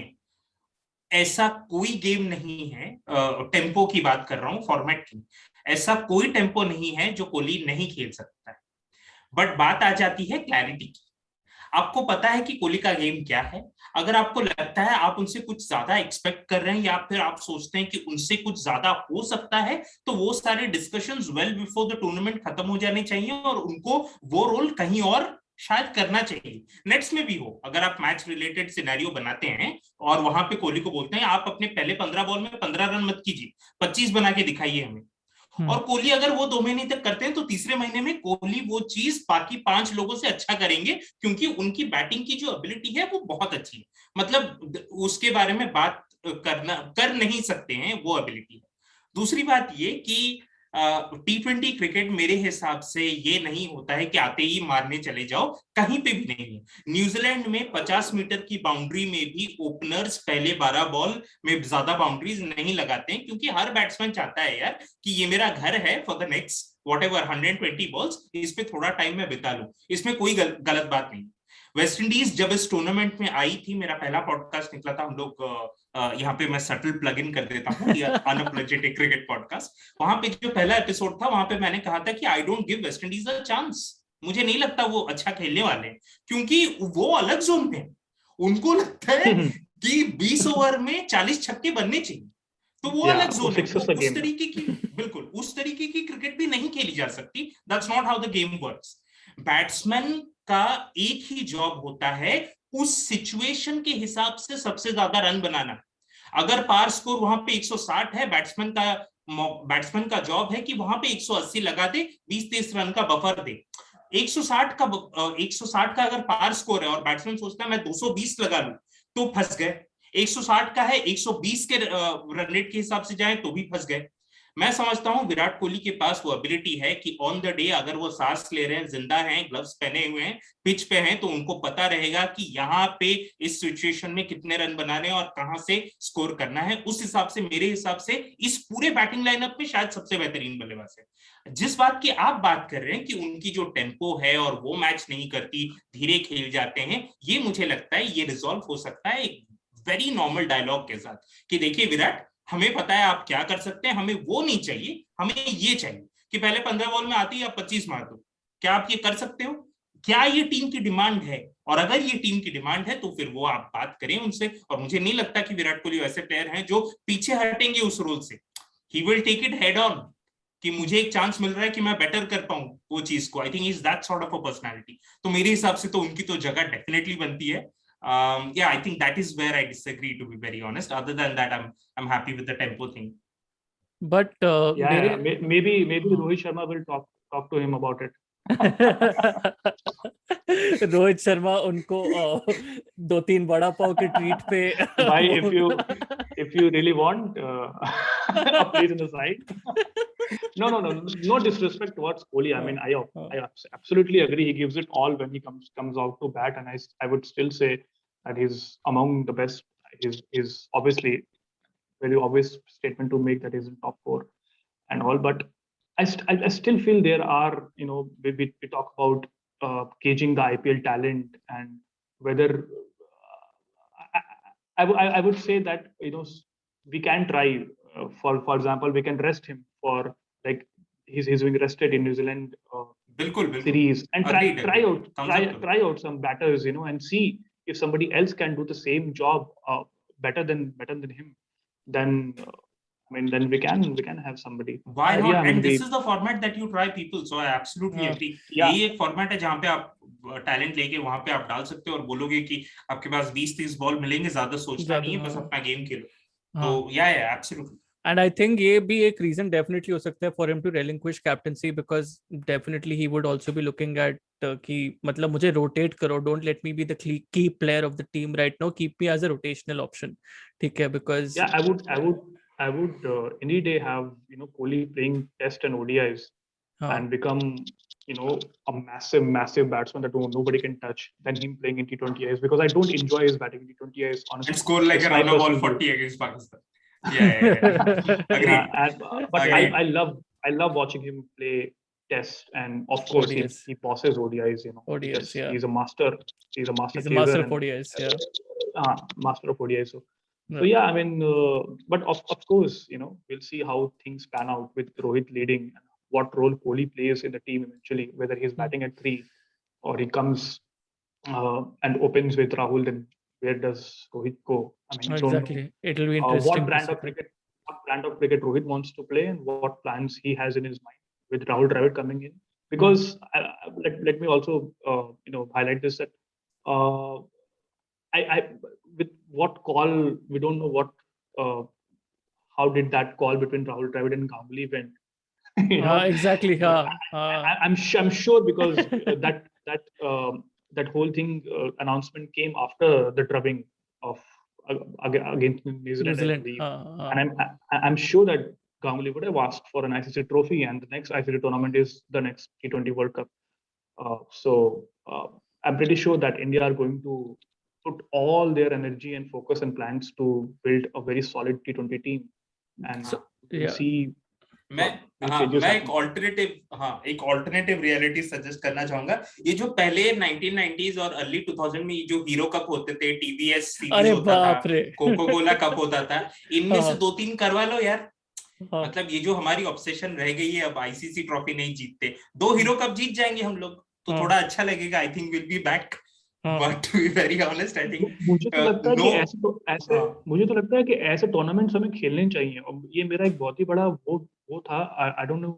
ऐसा कोई गेम नहीं है. टेम्पो की बात कर रहा हूँ, फॉर्मेट की. ऐसा कोई टेम्पो नहीं है जो कोहली नहीं खेल सकता है. बट बात आ जाती है क्लैरिटी की. आपको पता है कि कोहली का गेम क्या है. अगर आपको लगता है आप उनसे कुछ ज्यादा एक्सपेक्ट कर रहे हैं, या फिर आप सोचते हैं कि उनसे कुछ ज्यादा हो सकता है, तो वो सारे discussions well before the tournament खत्म हो जाने चाहिए, और उनको वो रोल कहीं और शायद करना चाहिए. नेट्स में भी हो, अगर आप मैच रिलेटेड सिनेरियो बनाते हैं और वहां पे कोहली को बोलते हैं आप अपने पहले 15 बॉल में 15 रन मत कीजिए, 25 बना के दिखाइए हमें. और कोहली अगर वो 2 महीने तक करते हैं, तो तीसरे महीने में कोहली वो चीज बाकी 5 लोगों से अच्छा करेंगे, क्योंकि उनकी बैटिंग की जो एबिलिटी है वो बहुत अच्छी है. मतलब उसके बारे में बात कर नहीं सकते हैं, वो एबिलिटी है. दूसरी बात ये कि T20 क्रिकेट मेरे हिसाब से ये नहीं होता है कि आते ही मारने चले जाओ, कहीं पे भी नहीं है. न्यूजीलैंड में 50 मीटर की बाउंड्री में भी ओपनर्स पहले 12 बॉल में ज्यादा बाउंड्रीज नहीं लगाते हैं, क्योंकि हर बैट्समैन चाहता है यार कि ये मेरा घर है for the next whatever 120 balls, इस पे थोड़ा टाइम मैं बिता लूं. इसमें कोई गलत बात नहीं. वेस्ट इंडीज जब इस टूर्नामेंट में आई थी, मेरा पहला पॉडकास्ट निकला था, हम लोग यहाँ पे मैं सटल प्लग इन कर देता हूँ, अनअपॉलोजेटिक क्रिकेट पॉडकास्ट. वहां पे जो पहला एपिसोड था, वहां पे मैंने कहा था कि I don't give West Indies a chance. मुझे नहीं लगता वो अच्छा खेलने वाले, क्योंकि वो अलग जोन में. उनको लगता है कि 20 ओवर में 40 छक्के बनने चाहिए, तो वो अलग जोन है. उस तरीके की, बिल्कुल उस तरीके की क्रिकेट भी नहीं खेली जा सकती. That's not how the game works. Batsman का एक ही जॉब होता है, उस सिचुएशन के हिसाब से सबसे ज्यादा रन बनाना. अगर पार स्कोर वहां पे 160 है, बैट्समैन का जॉब है कि वहां पे 180 लगा दे, 20-30 रन का बफर दे. 160 का अगर पार स्कोर है और बैट्समैन सोचता है मैं 220 लगा लूं, तो फंस गए. 160 का है, 120 के रन रेट के हिसाब से जाए तो भी फंस गए. मैं समझता हूं विराट कोहली के पास वो एबिलिटी है कि ऑन द डे अगर वो सांस ले रहे हैं, जिंदा हैं, ग्लव्स पहने हुए हैं, पिच पे हैं, तो उनको पता रहेगा कि यहाँ पे इस सिचुएशन में कितने रन बनाने और कहां से स्कोर करना है. उस हिसाब से, मेरे हिसाब से इस पूरे बैटिंग लाइनअप में शायद सबसे बेहतरीन बल्लेबाज है. जिस बात की आप बात कर रहे हैं कि उनकी जो टेम्पो है और वो मैच नहीं करती, धीरे खेल जाते हैं, ये मुझे लगता है ये रिजॉल्व हो सकता है एक वेरी नॉर्मल डायलॉग के साथ कि देखिए विराट, हमें पता है आप क्या कर सकते हैं, हमें वो नहीं चाहिए, हमें ये चाहिए कि पहले 15 बॉल में आती है आप 25 मार दो. क्या आप ये कर सकते हो? क्या ये टीम की डिमांड है? और अगर ये टीम की डिमांड है तो फिर वो आप बात करें उनसे. और मुझे नहीं लगता कि विराट कोहली वैसे प्लेयर हैं जो पीछे हटेंगे उस रोल से. He will take it head on कि मुझे एक चांस मिल रहा है कि मैं बेटर कर पाऊं वो चीज को. I think is that sort of a personality. तो मेरे हिसाब से तो उनकी तो जगह डेफिनेटली बनती है. Yeah, I think that is where I disagree, to be very honest. Other than that, I'm happy with the tempo thing. But maybe Rohit Sharma will talk to him about it. Rohit Sharma उनको 2-3 वड़ा पाव के treat पे भाई, if you really want a place in the side. No disrespect towards Kohli. I mean, I absolutely agree. He gives it all when he comes out to bat, and I would still say that he's among the best. He's obviously very obvious statement to make that he's in top 4 and all, but I still feel there are, we talk about gauging the IPL talent and whether I would say that we can try. For example, we can rest him for, like, he's being rested in New Zealand बिल्कुल series, and Agreed, try out some batters, and see if somebody else can do the same job better than him. Then then we can have somebody. Why not? Yeah, And this is the format that you try people. So I absolutely agree. Yeah. यही एक format है जहाँ पे आप talent लेके वहां पे आप डाल सकते हो और बोलोगे कि आपके पास 20-30 बॉल मिलेंगे, ज्यादा सोचना नहीं है, बस अपना गेम खेलो. तो yeah, absolutely. And I think ये भी एक reason definitely हो सकता है for him to relinquish captaincy, because definitely he would also be looking at कि मतलब मुझे rotate करो, don't let me be the key player of the team right now, keep me as a rotational option. ठीक है, because yeah, I would any day have Kohli playing Test and ODIs and become a massive batsman that nobody can touch than him playing in T20Is, because I don't enjoy his batting in T20Is, honestly. And score like a run of all 40 against Pakistan. Yeah. Agreed. Yeah, but Agreed. I love watching him play Test, and of course he passes ODIs. ODIs, yeah. He's a master. He's a master of ODIs, yeah. Master of ODIs. So yeah, I mean, but of course, we'll see how things pan out with Rohit leading, and what role Kohli plays in the team eventually, whether he's batting at 3 or he comes and opens with Rahul. Then where does Rohit go? I mean, exactly. It'll be interesting. What brand of cricket Rohit wants to play, and what plans he has in his mind with Rahul Dravid coming in. Because let me also highlight this, that I with what call, we don't know what how did that call between Rahul Dravid and Ganguly went. Exactly. I'm sure because that whole thing announcement came after the drubbing of against New Zealand. And I'm sure that Ganguly would have asked for an ICC trophy, and the next ICC tournament is the next T20 World Cup. So I'm pretty sure that India are going to put all their energy and focus and plans to build a very solid T20 team, and we'll see. मैं एक alternative reality suggest करना चाहूंगा. ये जो पहले 1990s और early 2000 में जो हीरो कप होते थे, TVS सीरीज होता था, कोको कोला कप होता था, इनमें से 2-3 करवा लो यार. मतलब ये जो हमारी ऑब्सेशन रह गई है, अब आईसीसी ट्रॉफी नहीं जीतते, 2 हीरो कप जीत जाएंगे हम लोग तो थोड़ा अच्छा लगेगा. I think will be back. But to be very honest, I think मुझे तो लगता है कि ऐसे टूर्नामेंट्स हमें खेलने चाहिए. और ये मेरा एक बहुत ही बड़ा वो था. आई डोंट नो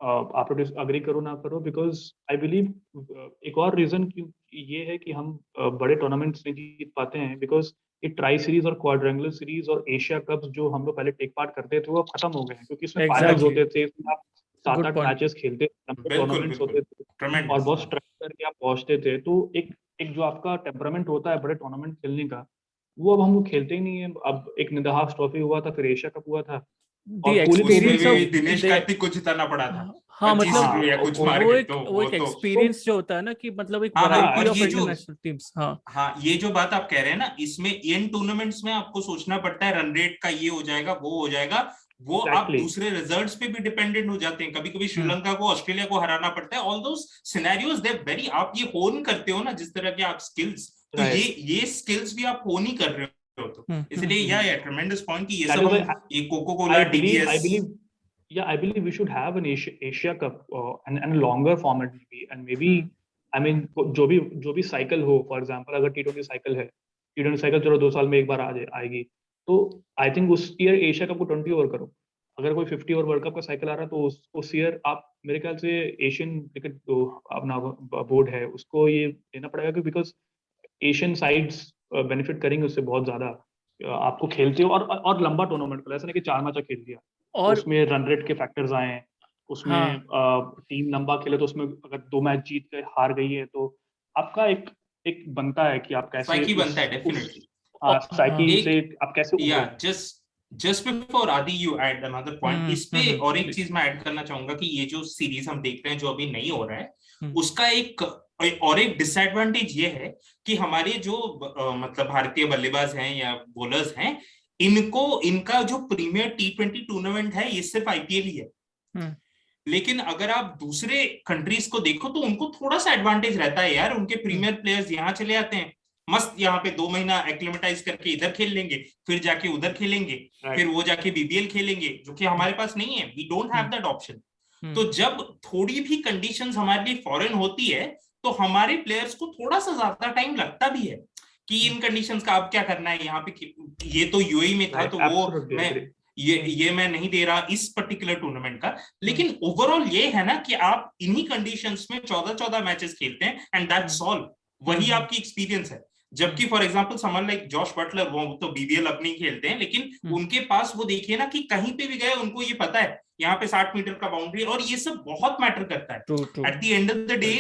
आप अग्री करो ना करो, बिकॉज आई बिलीव एक और रीजन ये है कि हम बड़े टूर्नामेंट्स नहीं जीत पाते हैं, बिकॉज ये ट्राई सीरीज और क्वाड्रेंगुलर सीरीज और एशिया कप जो हम लोग पहले टेक पार्ट करते थे वो खत्म हो गए हैं, क्योंकि इसमें फाइनल्स होते थे, इसमें आप 7-8 मैचेस खेलते थे, टूर्नामेंट्स होते थे और बहुत स्ट्रक्चर करके आप पहुंचते थे. तो एक जो आपका टेम्परामेंट होता है बड़े टूर्नामेंट खेलने का, वो अब हम लोग खेलते ही नहीं है. अब एक निदाहास ट्रॉफी हुआ था, फिर एशिया कप हुआ था, और दिनेश कार्तिक को जिताना पड़ा था. हाँ, मतलब वो एक एक्सपीरियंस जो होता है ना, कि मतलब एक वैरायटी ऑफ इंटरनेशनल टीम्स. हाँ, ये जो बात आप कह रहे हैं ना, इसमें इन टूर्नामेंट्स में आपको सोचना पड़ता है रन रेट का, ये हो जाएगा, वो हो जाएगा, वो आप दूसरे रिजल्ट्स पे भी डिपेंडेंट हो जाते हैं. कभी-कभी श्रीलंका को, ऑस्ट्रेलिया को हराना पड़ता है. All those scenarios they very, आप ये होन करते हो ना जिस तरह के आप स्किल्स, तो ये स्किल्स भी आप होन ही कर रहे हो. तो इसलिए या ट्रेमेंडस पॉइंट कि ये सब ये coca cola, TVS, I believe we should have an Asia Cup and a longer format maybe. I mean, जो भी साइकिल हो, फॉर एग्जांपल अगर T20 साइकिल है, T20 साइकिल चलो 2 साल में एक बार आएगी, तो आई थिंक उस ईयर एशिया कप को 20 ओवर करो. अगर कोई 50 ओवर वर्ल्ड कप का साइकिल आ रहा है, तो उस ईयर आप, मेरे ख्याल से एशियन क्रिकेट जो अपना बोर्ड है उसको ये देना पड़ेगा, कि बिकॉज एशियन साइड्स बेनिफिट करेंगे उससे बहुत ज्यादा. आपको खेलते हो और लंबा टूर्नामेंट खेला, ऐसा नहीं कि 4 मैच खेल दिया और उसमें रन रेट के फैक्टर्स आए, उसमें टीम लंबा खेले, तो उसमें अगर 2 मैच जीत गए, हार गई है, तो आपका एक बनता है कि आप कैसे साइकी बनता है डेफिनेटली। साइकी एक से आप कैसे या उभरो। जस्ट बिफोर आदि यू ऐड अनदर पॉइंट, इस पे और एक please. चीज मैं ऐड करना चाहूंगा कि ये जो सीरीज हम देख रहे हैं जो अभी नहीं हो रहा है, उसका एक डिसएडवांटेज ये है कि हमारे जो मतलब भारतीय बल्लेबाज हैं या बॉलर्स हैं, इनका जो प्रीमियर T20 टूर्नामेंट है ये सिर्फ आईपीएल ही है। लेकिन अगर आप दूसरे कंट्रीज को देखो तो उनको थोड़ा सा एडवांटेज रहता है यार, उनके प्रीमियर प्लेयर्स यहाँ चले आते हैं, मस्त यहाँ पे 2 महीना एक्लिमेटाइज करके इधर खेल लेंगे, फिर जाके उधर खेलेंगे, फिर वो जाके बीबीएल खेलेंगे, जो कि हमारे पास नहीं है, we don't have that option. तो जब थोड़ी भी कंडीशंस हमारे लिए फॉरेन होती है तो हमारे प्लेयर्स को थोड़ा सा ज्यादा टाइम लगता भी है कि इन कंडीशंस का अब क्या करना है यहाँ पे। ये तो यूएई में था, तो वो ये मैं नहीं दे रहा इस पर्टिकुलर टूर्नामेंट का, लेकिन ओवरऑल ये है ना कि आप इन्हीं कंडीशंस में 14-14 मैचेस खेलते हैं एंड दैट्स ऑल, वही आपकी एक्सपीरियंस है। जबकि for example someone like Jos Buttler, वो तो बीबीएल अपनी खेलते हैं, लेकिन उनके पास वो देखिए ना कि कहीं पे भी गए उनको ये पता है यहाँ पे 60 मीटर का बाउंड्री, और ये सब बहुत मैटर करता है। At the end of the day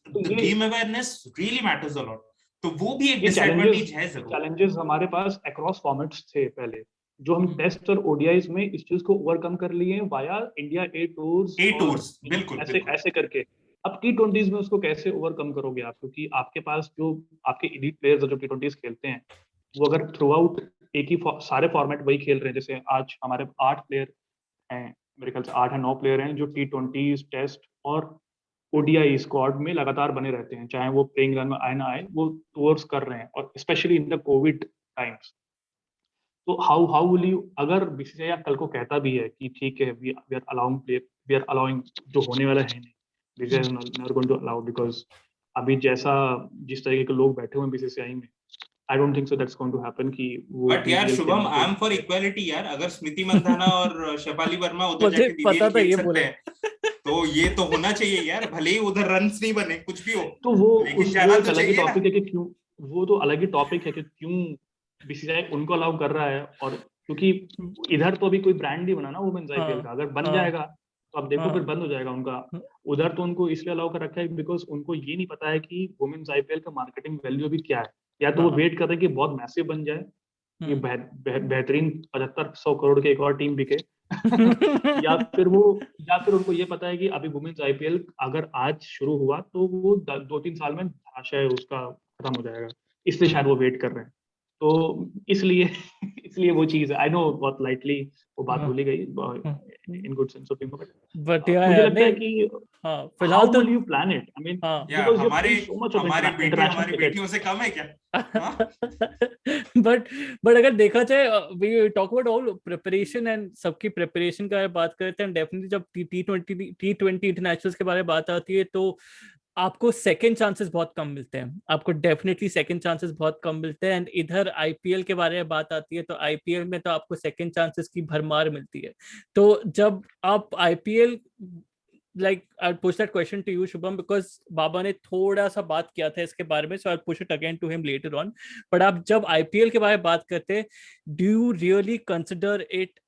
the game awareness really matters a lot. तो वो भी एक डिसएडवांटेज है जरूर। चैलेंजेस हमारे पास अक्रॉस फॉर्मेट्स थे पहले, जो हम टेस्ट और ओडीआईज में इस चीज को ओवरकम कर लिए वाया इंडिया ए टूर्स, बिल्कुल ऐसे करके। अब T20s में उसको कैसे ओवरकम करोगे आप, क्योंकि आपके पास जो आपके एलीट प्लेयर्स जो T20s खेलते हैं, वो अगर थ्रू आउट एक ही सारे फॉर्मेट वही खेल रहे हैं, जैसे आज हमारे 8 प्लेयर हैं, मेरे ख्याल से 8 या 9 प्लेयर हैं जो T20s, टेस्ट और ओडीआई स्क्वाड में लगातार बने रहते हैं, चाहे वो प्लेइंग इलेवन में आए ना आए, वो टूर्स कर रहे हैं, और specially in the Covid times. तो हाउ विल यू, अगर बीसीसीआई कल को कहता भी है कि ठीक है वी आर अलाउइंग, जो होने वाला है नहीं, BCCI is not going to allow, because अभी जिस तरीके के लोग बैठे हुए हैं बीसीसीआई में, I don't think so that's going to happen कि वो। बट यार Shubham, I am for equality यार, अगर स्मृति मंधाना और शेफाली वर्मा उधर जाके बीबीएल खेल सकते हैं तो ये तो होना चाहिए यार, भले ही उधर रन्स नहीं बने, कुछ भी हो। तो वो तो अलग ही टॉपिक है कि क्यों, वो तो अलग ही टॉपिक है कि क्यों बीसीसीआई उनको अलाउ कर रहा है। और क्योंकि इधर तो अभी कोई ब्रांड नहीं बना ना वुमेन्स आईपीएल का, अगर बन जाएगा तो आप देखो फिर बंद हो जाएगा उनका। उधर तो उनको इसलिए अलाउ कर रखा है बिकॉज उनको ये नहीं पता है कि वुमेन्स आईपीएल का मार्केटिंग वैल्यू भी क्या है, या तो वो वेट कर रहे हैं कि बहुत मैसिव बन जाए, ये बेहतरीन 7500 करोड़ की एक और टीम बिके या फिर उनको ये पता है कि अभी वुमेन्स आईपीएल अगर आज शुरू हुआ तो वो 2-3 साल में आशा है उसका खत्म हो जाएगा, इसलिए शायद वो वेट कर रहे हैं। तो इसलिए वो चीज है। आई नो बहुत लाइटली वो बात बोली गई in good sense of humour, but मुझे लगता है कि फिलहाल तो you plan it, I mean because you play so much of international बेटियों से कम है क्या? बट अगर देखा जाए, we talk about all preparation and सबकी प्रिपरेशन का बात करते हैं, डेफिनेटली जब T20 इंटरनेशनल्स के बारे में बात आती है तो आपको सेकंड चांसेस बहुत कम मिलते हैं, आपको डेफिनेटली सेकंड चांसेस बहुत कम मिलते हैं। एंड इधर आईपीएल के बारे में बात आती है तो आईपीएल में तो आपको सेकंड चांसेस की भरमार मिलती है। तो जब आप IPL, like I'll push that question to you Shubham, because बाबा ने थोड़ा सा बात किया था इसके बारे में, so I'll push it again to him later on. but आप जब आईपीएल के बारे में बात करते हैं, do you really consider it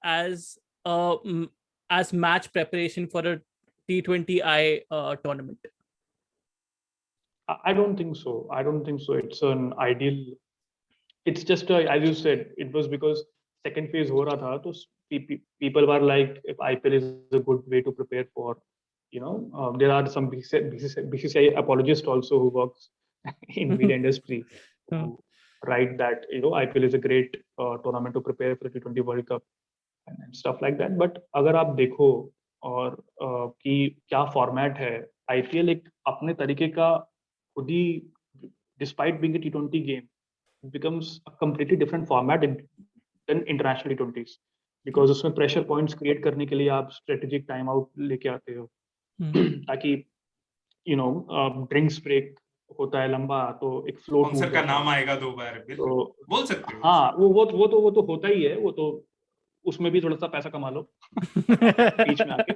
as match preparation for a T20I tournament? I don't think so. It's an ideal. It's just as you said, it was because second phase हो रहा था, तो people were like, if IPL is a good way to prepare for, there are some BCCI apologists also who works in media industry who write that IPL is a great tournament to prepare for the T20 World Cup and stuff like that. But अगर आप देखो और कि क्या format है, IPL एक अपने तरीके का खुद ही, despite being a T20 game, it becomes a completely different format than international T20s, because उसमें pressure points create करने के लिए आप strategic time out लेके आते हो, ताकि ड्रिंक्स ब्रेक होता है लंबा, तो एक फ्लो स्पॉन्सर का नाम आएगा 2 बार, तो बोल सकते हो। हाँ, वो तो होता ही है, वो तो उसमें भी थोड़ा सा पैसा कमा लो बीच में आके।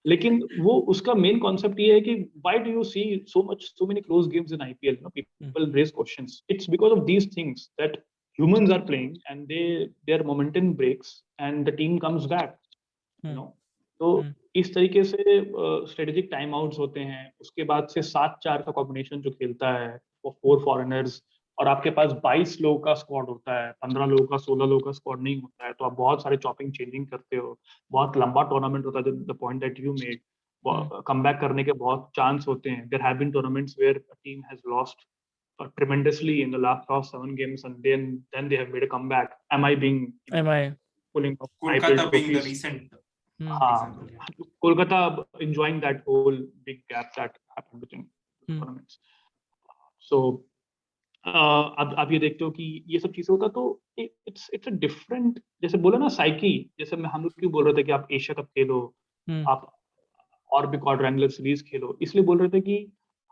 लेकिन वो उसका मेन कॉन्सेप्ट ये है कि why do you see so many close games in IPL? People raise questions. It's because of these things that humans are playing and their momentum breaks and the team comes back. So इस तरीके से strategic time outs होते हैं, उसके बाद से 7-4 का combination जो खेलता है वो 4 फॉरेनर्स, और आपके पास 22 लोगों का स्क्वाड होता है, 15 लोगों का 16 लोगों का स्क्वाड नहीं होता है, तो आप बहुत सारे चॉपिंग चेंजिंग करते हो, बहुत लंबा टूर्नामेंट होता है, the point that you made, come back करने के बहुत चांस होते हैं। There have been tournaments where a team has lost tremendously in the last 7 games, and then they have made a comeback. Am I pulling up Kolkata IPL being the trophies? recent हाँ, Kolkata enjoying that whole big gap that happened between tournaments. So अब ये देखते हो कि ये सब चीजें होता, तो it's a different, जैसे बोला ना साइकी, जैसे हम लोग क्यों बोल रहे थे कि आप एशिया कप खेलो, आप और भी क्वाड्रेंगुलर सीरीज खेलो, इसलिए बोल रहे थे कि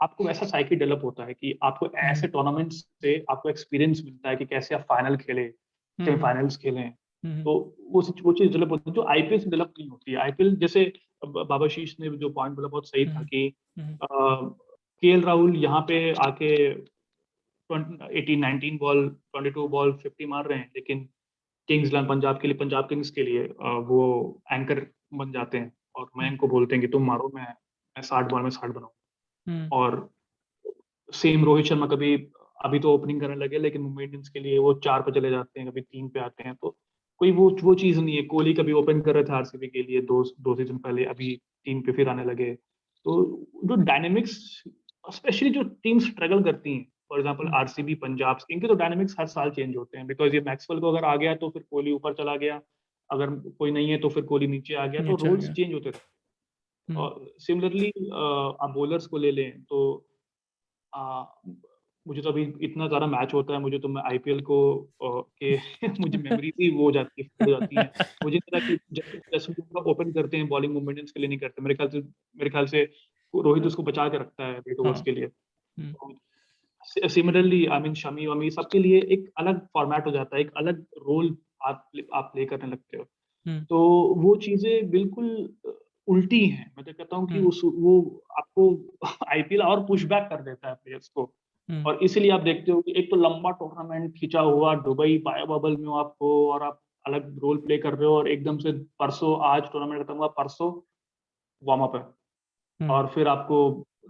आपको वैसा साइकी डेवलप होता है कि आपको ऐसे टूर्नामेंट्स से आपको एक्सपीरियंस मिलता है कि कैसे आप फाइनल खेले, सेमीफाइनल्स खेलें, तो वो चीज डेवलप होती है जो आईपीएल से डेवलप नहीं होती है। आईपीएल जैसे बाबाशीष ने जो पॉइंट बोला बहुत सही था कि केएल राहुल यहाँ पे आके 18-19 बॉल 22 बॉल 50 मार रहे हैं, लेकिन किंग्स इलेवन पंजाब के लिए, पंजाब किंग्स के लिए वो एंकर बन जाते हैं और मयंक को बोलते हैं कि तुम मारो, मैं 60 बॉल में 60 बनाऊं। और सेम रोहित शर्मा कभी, अभी तो ओपनिंग करने लगे, लेकिन मुंबई इंडियंस के लिए वो 4 पे चले जाते हैं, कभी 3 पे आते हैं, तो कोई वो चीज नहीं है। कोहली कभी ओपन कर रहे थे आरसीबी के लिए दो सीजन पहले, अभी 3 पे फिर आने लगे। तो जो डायनेमिक्स, स्पेशली जो टीम स्ट्रगल करती हैं, फॉर एग्जांपल आरसीबी, पंजाब, इनके तो डायनेमिक्स हर साल चेंज होते हैं, बिकॉज ये मैक्सवेल को अगर आ गया तो फिर कोहली ऊपर चला गया, अगर कोई नहीं है तो फिर कोहली नीचे आ गया, तो रोल्स चेंज होते थे। और सिमिलरली आप बॉलर्स को ले लें तो मुझे तो अभी इतना ज़्यादा मैच होता है, मुझे तो मैं आईपीएल को के मुझे मेमोरीज ही वो हो जाती है। मुझे पता कि जब ओपन करते हैं बॉलिंग मूवमेंट्स के लिए नहीं करते, मेरे ख्याल से रोहित उसको बचा के रखता है लेट ओवर्स के लिए। सिमिलरली आई मीन शमी वमी सबके लिए एक अलग फॉर्मेट हो जाता है, एक अलग रोल आप प्ले करने लगते हो। तो वो चीजें बिल्कुल उल्टी हैं। मैं तो कहता हूँ कि वो आपको आईपीएल और पुश बैक कर देता है प्लेयर्स को, और इसीलिए आप देखते हो कि एक तो लंबा टूर्नामेंट खींचा हुआ, दुबई बायो बबल में हो आपको, और आप अलग रोल प्ले कर रहे हो, और एकदम से परसों, आज टूर्नामेंट खत्म हुआ, परसों वार्म अप है, और फिर आपको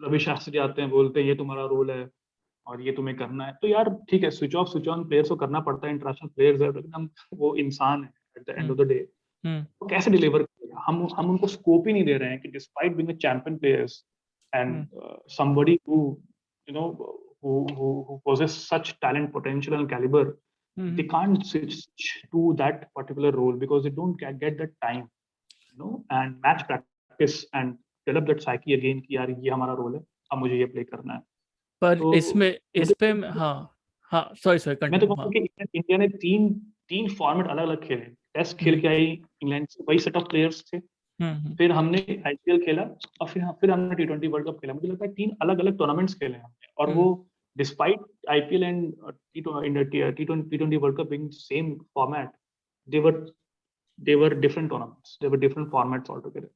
रवि शास्त्री आते हैं, बोलते हैं ये तुम्हारा रोल है और ये तुम्हें करना है। तो यार ठीक है, स्विच ऑन प्लेयर्स को करना पड़ता है, इंटरनेशनल प्लेयर्स है, लेकिन वो इंसान है at the end of the day. तो कैसे डिलीवर करेगा? हम उनको स्कोप ही नहीं दे रहे हैं कि despite being a champion players and somebody who you know who possess such talent, potential and caliber, they can't switch to that particular role because they don't get that time, and match practice and develop that psyche again कि यार ये हमारा role है, अब मुझे ये play करना है। पर तो इस पे हाँ सॉरी मैं तो कहूँगा कि इंडिया ने तीन फॉर्मेट अलग अलग खेले। टेस्ट खेल के आई इंग्लैंड से, वही सेट ऑफ प्लेयर्स थे, फिर हमने आईपीएल खेला, और फिर हमने टी20 वर्ल्ड कप खेला। मुझे लगता है 3 अलग अलग टूर्नामेंट्स खेले हमने, और वो despite IPL and T20 world cup being same format, they were different tournaments, they were different formats altogether.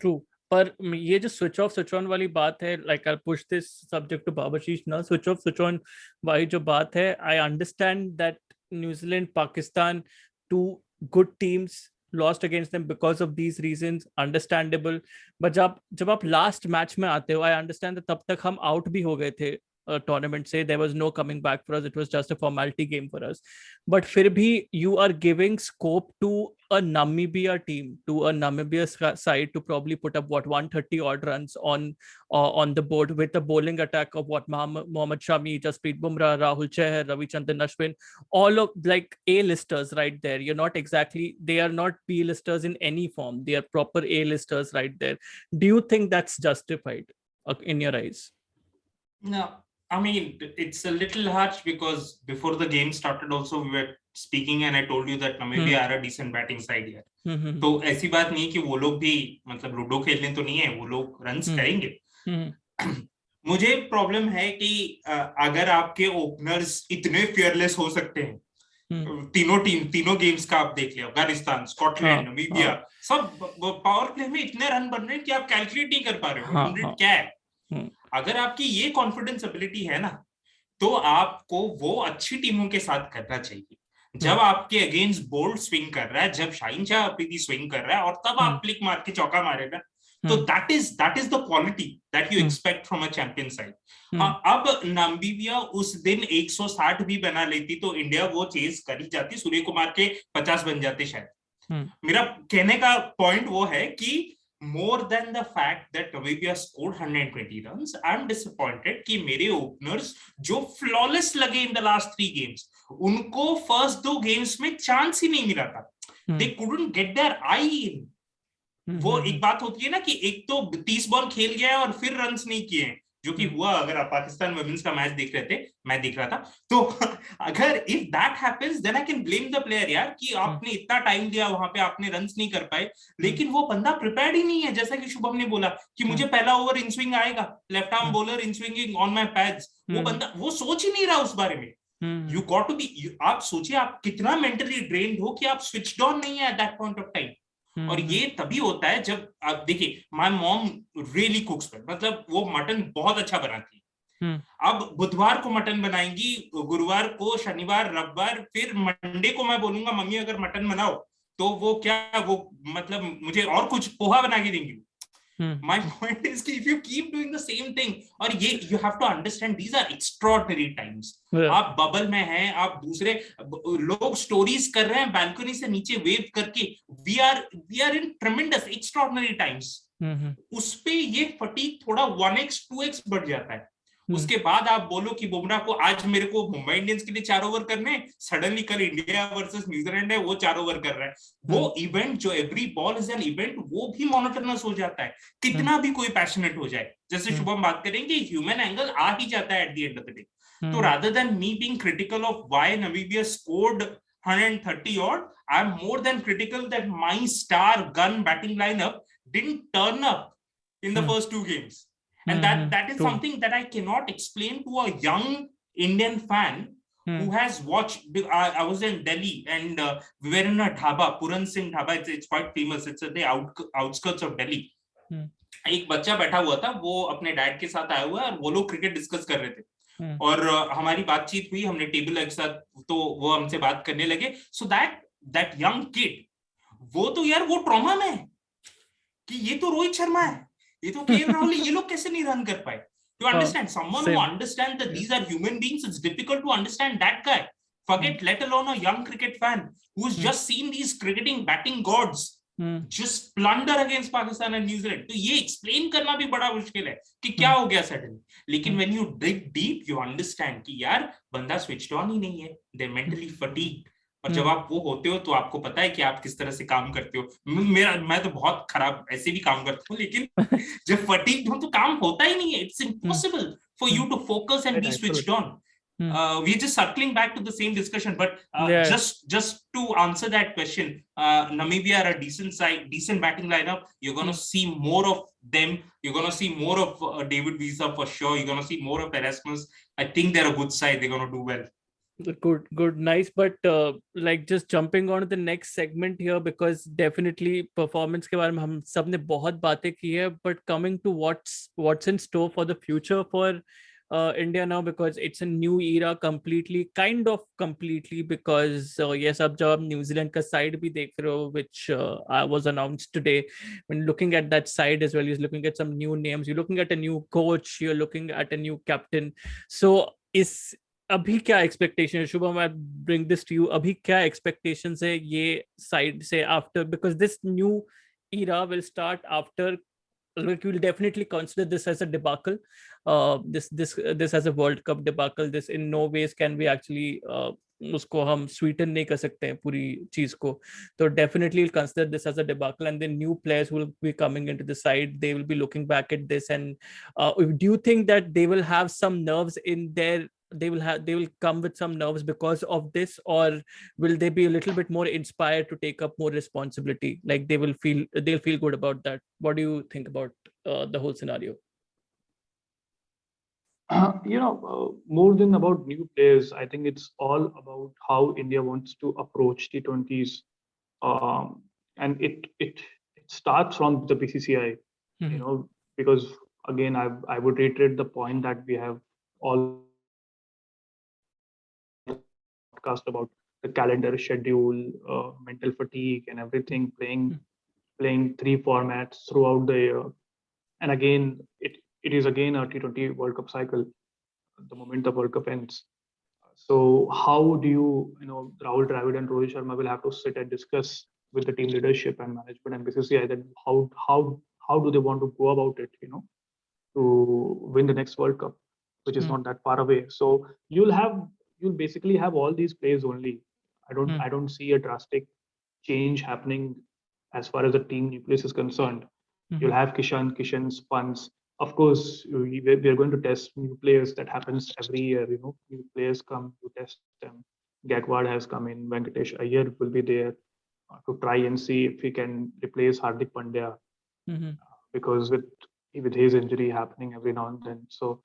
True. पर ये जो स्विच ऑफ स्विच ऑन वाली बात है, like I push this subject to Babashish ना, स्विच ऑफ स्विच ऑन वाली जो बात है, I understand that New Zealand, Pakistan, 2 good teams lost against them because of these reasons, understandable. but जब आप लास्ट मैच में आते हो, आई अंडरस्टैंड तब तक हम आउट भी हो गए थे टूर्नामेंट से, there was no coming back for us, it was just a formality game for us, but फिर भी you are giving scope to a Namibia team, to a Namibia side to probably put up 130 odd runs on the board with a bowling attack of Mohammad Shami, Jasprit Bumrah, Rahul Chahar, Ravichandran Ashwin, all of like A-listers right there. You're not exactly, they are not B-listers in any form, they are proper A-listers right there. Do you think that's justified in your eyes? No, I mean, it's a little harsh because before the game started also we were speaking and I told you that Namibia are a decent batting side here. तो ऐसी बात नहीं कि वो लोग भी मतलब ludo खेलने तो नहीं है, वो लोग रन्स करेंगे। मुझे प्रॉब्लम है कि अगर आपके ओपनर्स इतने फियरलेस हो सकते हैं, तीनों गेम्स का आप देख लिया, अफगानिस्तान, स्कॉटलैंड, नमीबिया, सब पावर प्ले में इतने रन बन रहे हैं कि आप कैलकुलेट नहीं कर पा रहे हो 100 क्या है। अगर आपकी ये कॉन्फिडेंस एबिलिटी है ना, तो आपको वो अच्छी टीमों के साथ करना चाहिए। जब आपके अगेंस्ट बोल्ड स्विंग कर रहा है, जब शाहीन शाह अफरीदी स्विंग कर रहा है, और तब आप क्लिक मार के चौका मारेगा, तो that is the quality that you expect from a champion side. हाँ, अब नामीबिया उस दिन 160 भी बना लेती तो इंडिया वो चेज कर ही जाती, सूर्य कुमार के 50 बन जाते शायद. मेरा कहने का पॉइंट वो है कि more than the fact that Namibia scored 120 runs, I am disappointed कि मेरे openers जो flawless लगे in the last 3 games, उनको first 2 games में chance ही नहीं मिला था. They couldn't get their eye in. वो एक बात होती है ना कि एक तो 30 बॉल खेल गया है और फिर रन्स नहीं किए हैं, जो कि हुआ. अगर आप पाकिस्तान वुमेन्स का मैच देख रहे थे, मैं देख रहा था, तो अगर if that happens then I can blame the player यार कि आपने इतना टाइम दिया वहां पे, आपने रन्स नहीं कर पाए. लेकिन वो बंदा प्रिपेयर्ड ही नहीं है. जैसा कि शुभम ने बोला कि मुझे पहला ओवर इन स्विंग आएगा, left arm bowler in swinging on my pads, वो बंदा वो सोच ही नहीं रहा उस बारे में. यू गॉट टू बी, आप सोचिए आप कितना मेंटली ड्रेन्ड हो कि आप स्विच्ड ऑन नहीं है at that point of time. और ये तभी होता है जब आप देखिए, माय मॉम रियली कुक्स, मतलब वो मटन बहुत अच्छा बनाती है. अब बुधवार को मटन बनाएंगी, गुरुवार को, शनिवार, रविवार, फिर मंडे को मैं बोलूंगा मम्मी अगर मटन बनाओ तो वो क्या, वो मतलब मुझे और कुछ पोहा बना के देंगी. My point is कि if you keep doing the same thing, और ये you have to understand these are extraordinary times. आप बबल में हैं, आप दूसरे लोग स्टोरीज कर रहे हैं बैल्कनी से नीचे वेव करके. we are in tremendous extraordinary times. उस पे ये फटीग थोड़ा 1x 2x बढ़ जाता है. उसके बाद आप बोलो कि बुमराह को आज मेरे को मुंबई इंडियंस के लिए 4 ओवर करने, सडनली कल इंडिया वर्सेस न्यूजीलैंड है वो 4 ओवर कर रहा है. वो इवेंट जो every ball is an event, वो भी मोनोटोनस हो जाता है कितना भी कोई पैशनेट हो जाए. जैसे शुभम बात करेंगे, ह्यूमन एंगल आ ही जाता है at the end of the day. तो rather than me being critical of why Namibia scored 130 odd, I am more than critical that my star gun batting lineup didn't turn up in the first 2 games. And that is something that I cannot explain to a young Indian fan who has watched. I was in Delhi and we were in a dhaba, Puran Singh dhaba. It's quite famous. It's at the outskirts of Delhi. एक बच्चा बैठा हुआ था, वो अपने dad के साथ आया हुआ है और वो लोग क्रिकेट डिस्कस कर रहे थे. और हमारी बातचीत हुई, हमने टेबल एक साथ, तो वो हमसे बात करने लगे. सो दैट यंग किड, वो तो यार वो ट्रॉमा में है कि ये तो रोहित शर्मा है, ये तो केएल राहुल, ये लोग कैसे नहीं रन कर पाए. You understand? Someone who understands that these are human beings, it's difficult to understand that guy. Forget, let alone a young cricket fan who's just seen these cricketing batting gods just plunder against Pakistan and New Zealand. तो ये explain करना भी बड़ा मुश्किल है कि क्या हो गया suddenly. लेकिन when you dig deep, you understand कि यार बंदा switched on ही नहीं है. They're mentally fatigued. और जब आप वो होते हो तो आपको पता है कि आप किस तरह से काम करते हो. मैं तो बहुत खराब ऐसे भी काम करता हूँ, लेकिन जब फटीग हो तो काम होता ही नहीं है. It's impossible for you to focus and be switched on. We're just circling back to the same discussion, but just to answer that question, Namibia are a decent batting lineup. You're going to see more of them. You're going to see more of David Visa for sure. You're going to see more of Erasmus. I think they're a good side. They're going to do well. Good, nice. But like just jumping on to the next segment here, because definitely performance के बारे में हम सब ने बहुत बातें की है, but coming to what's in store for the future for India now, because it's a new era completely, because yes, अब जब आप न्यूजीलैंड का side भी देख रहे हो, which was announced today, when looking at that side as well, you're looking at some new names, you're looking at a new coach, you're looking at a new captain. So is अभी क्या expectation है? Shubham, I bring this to you. अभी क्या expectations है ये side से after, because this new era will start after, like we'll definitely consider this as a debacle, this as a World Cup debacle. This in no ways can we actually उसको हम sweeten नहीं कर सकते हैं पूरी चीज को. तो definitely we'll consider this as a debacle, and then new players will be coming into the side. They will be looking back at this, and do you think that they will have some nerves in their, they will come with some nerves because of this, or will they be a little bit more inspired to take up more responsibility, like they'll feel good about that? What do you think about the whole scenario? More than about new players, I think it's all about how India wants to approach T20s, and it starts from the BCCI, because again I would reiterate the point that we have all podcast about the calendar schedule, mental fatigue and everything playing playing 3 formats throughout the year. And again, it is again a T20 World Cup cycle the moment the World Cup ends. So how do you know, Rahul Dravid and Rohit Sharma will have to sit and discuss with the team leadership and management and BCCI that how do they want to go about it, you know, to win the next World Cup, which is not that far away. So you'll basically have all these players only. I don't see a drastic change happening as far as the team nucleus is concerned. You'll have Kishan, Spence. Of course, we are going to test new players. That happens every year. You know, new players come to test them. Gaikwad has come in. Venkatesh Iyer will be there to try and see if he can replace Hardik Pandya because with his injury happening every now and then. So,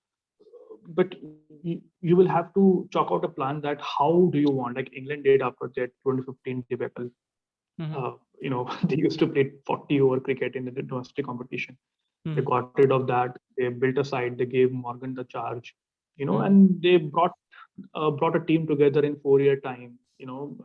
but you will have to chalk out a plan that how do you want, like England did after their 2015 debacle. You know, they used to play 40 over cricket in the domestic competition. They got rid of that. They built a side. They gave Morgan the charge, you know, and they brought a team together in 4-year time. You know,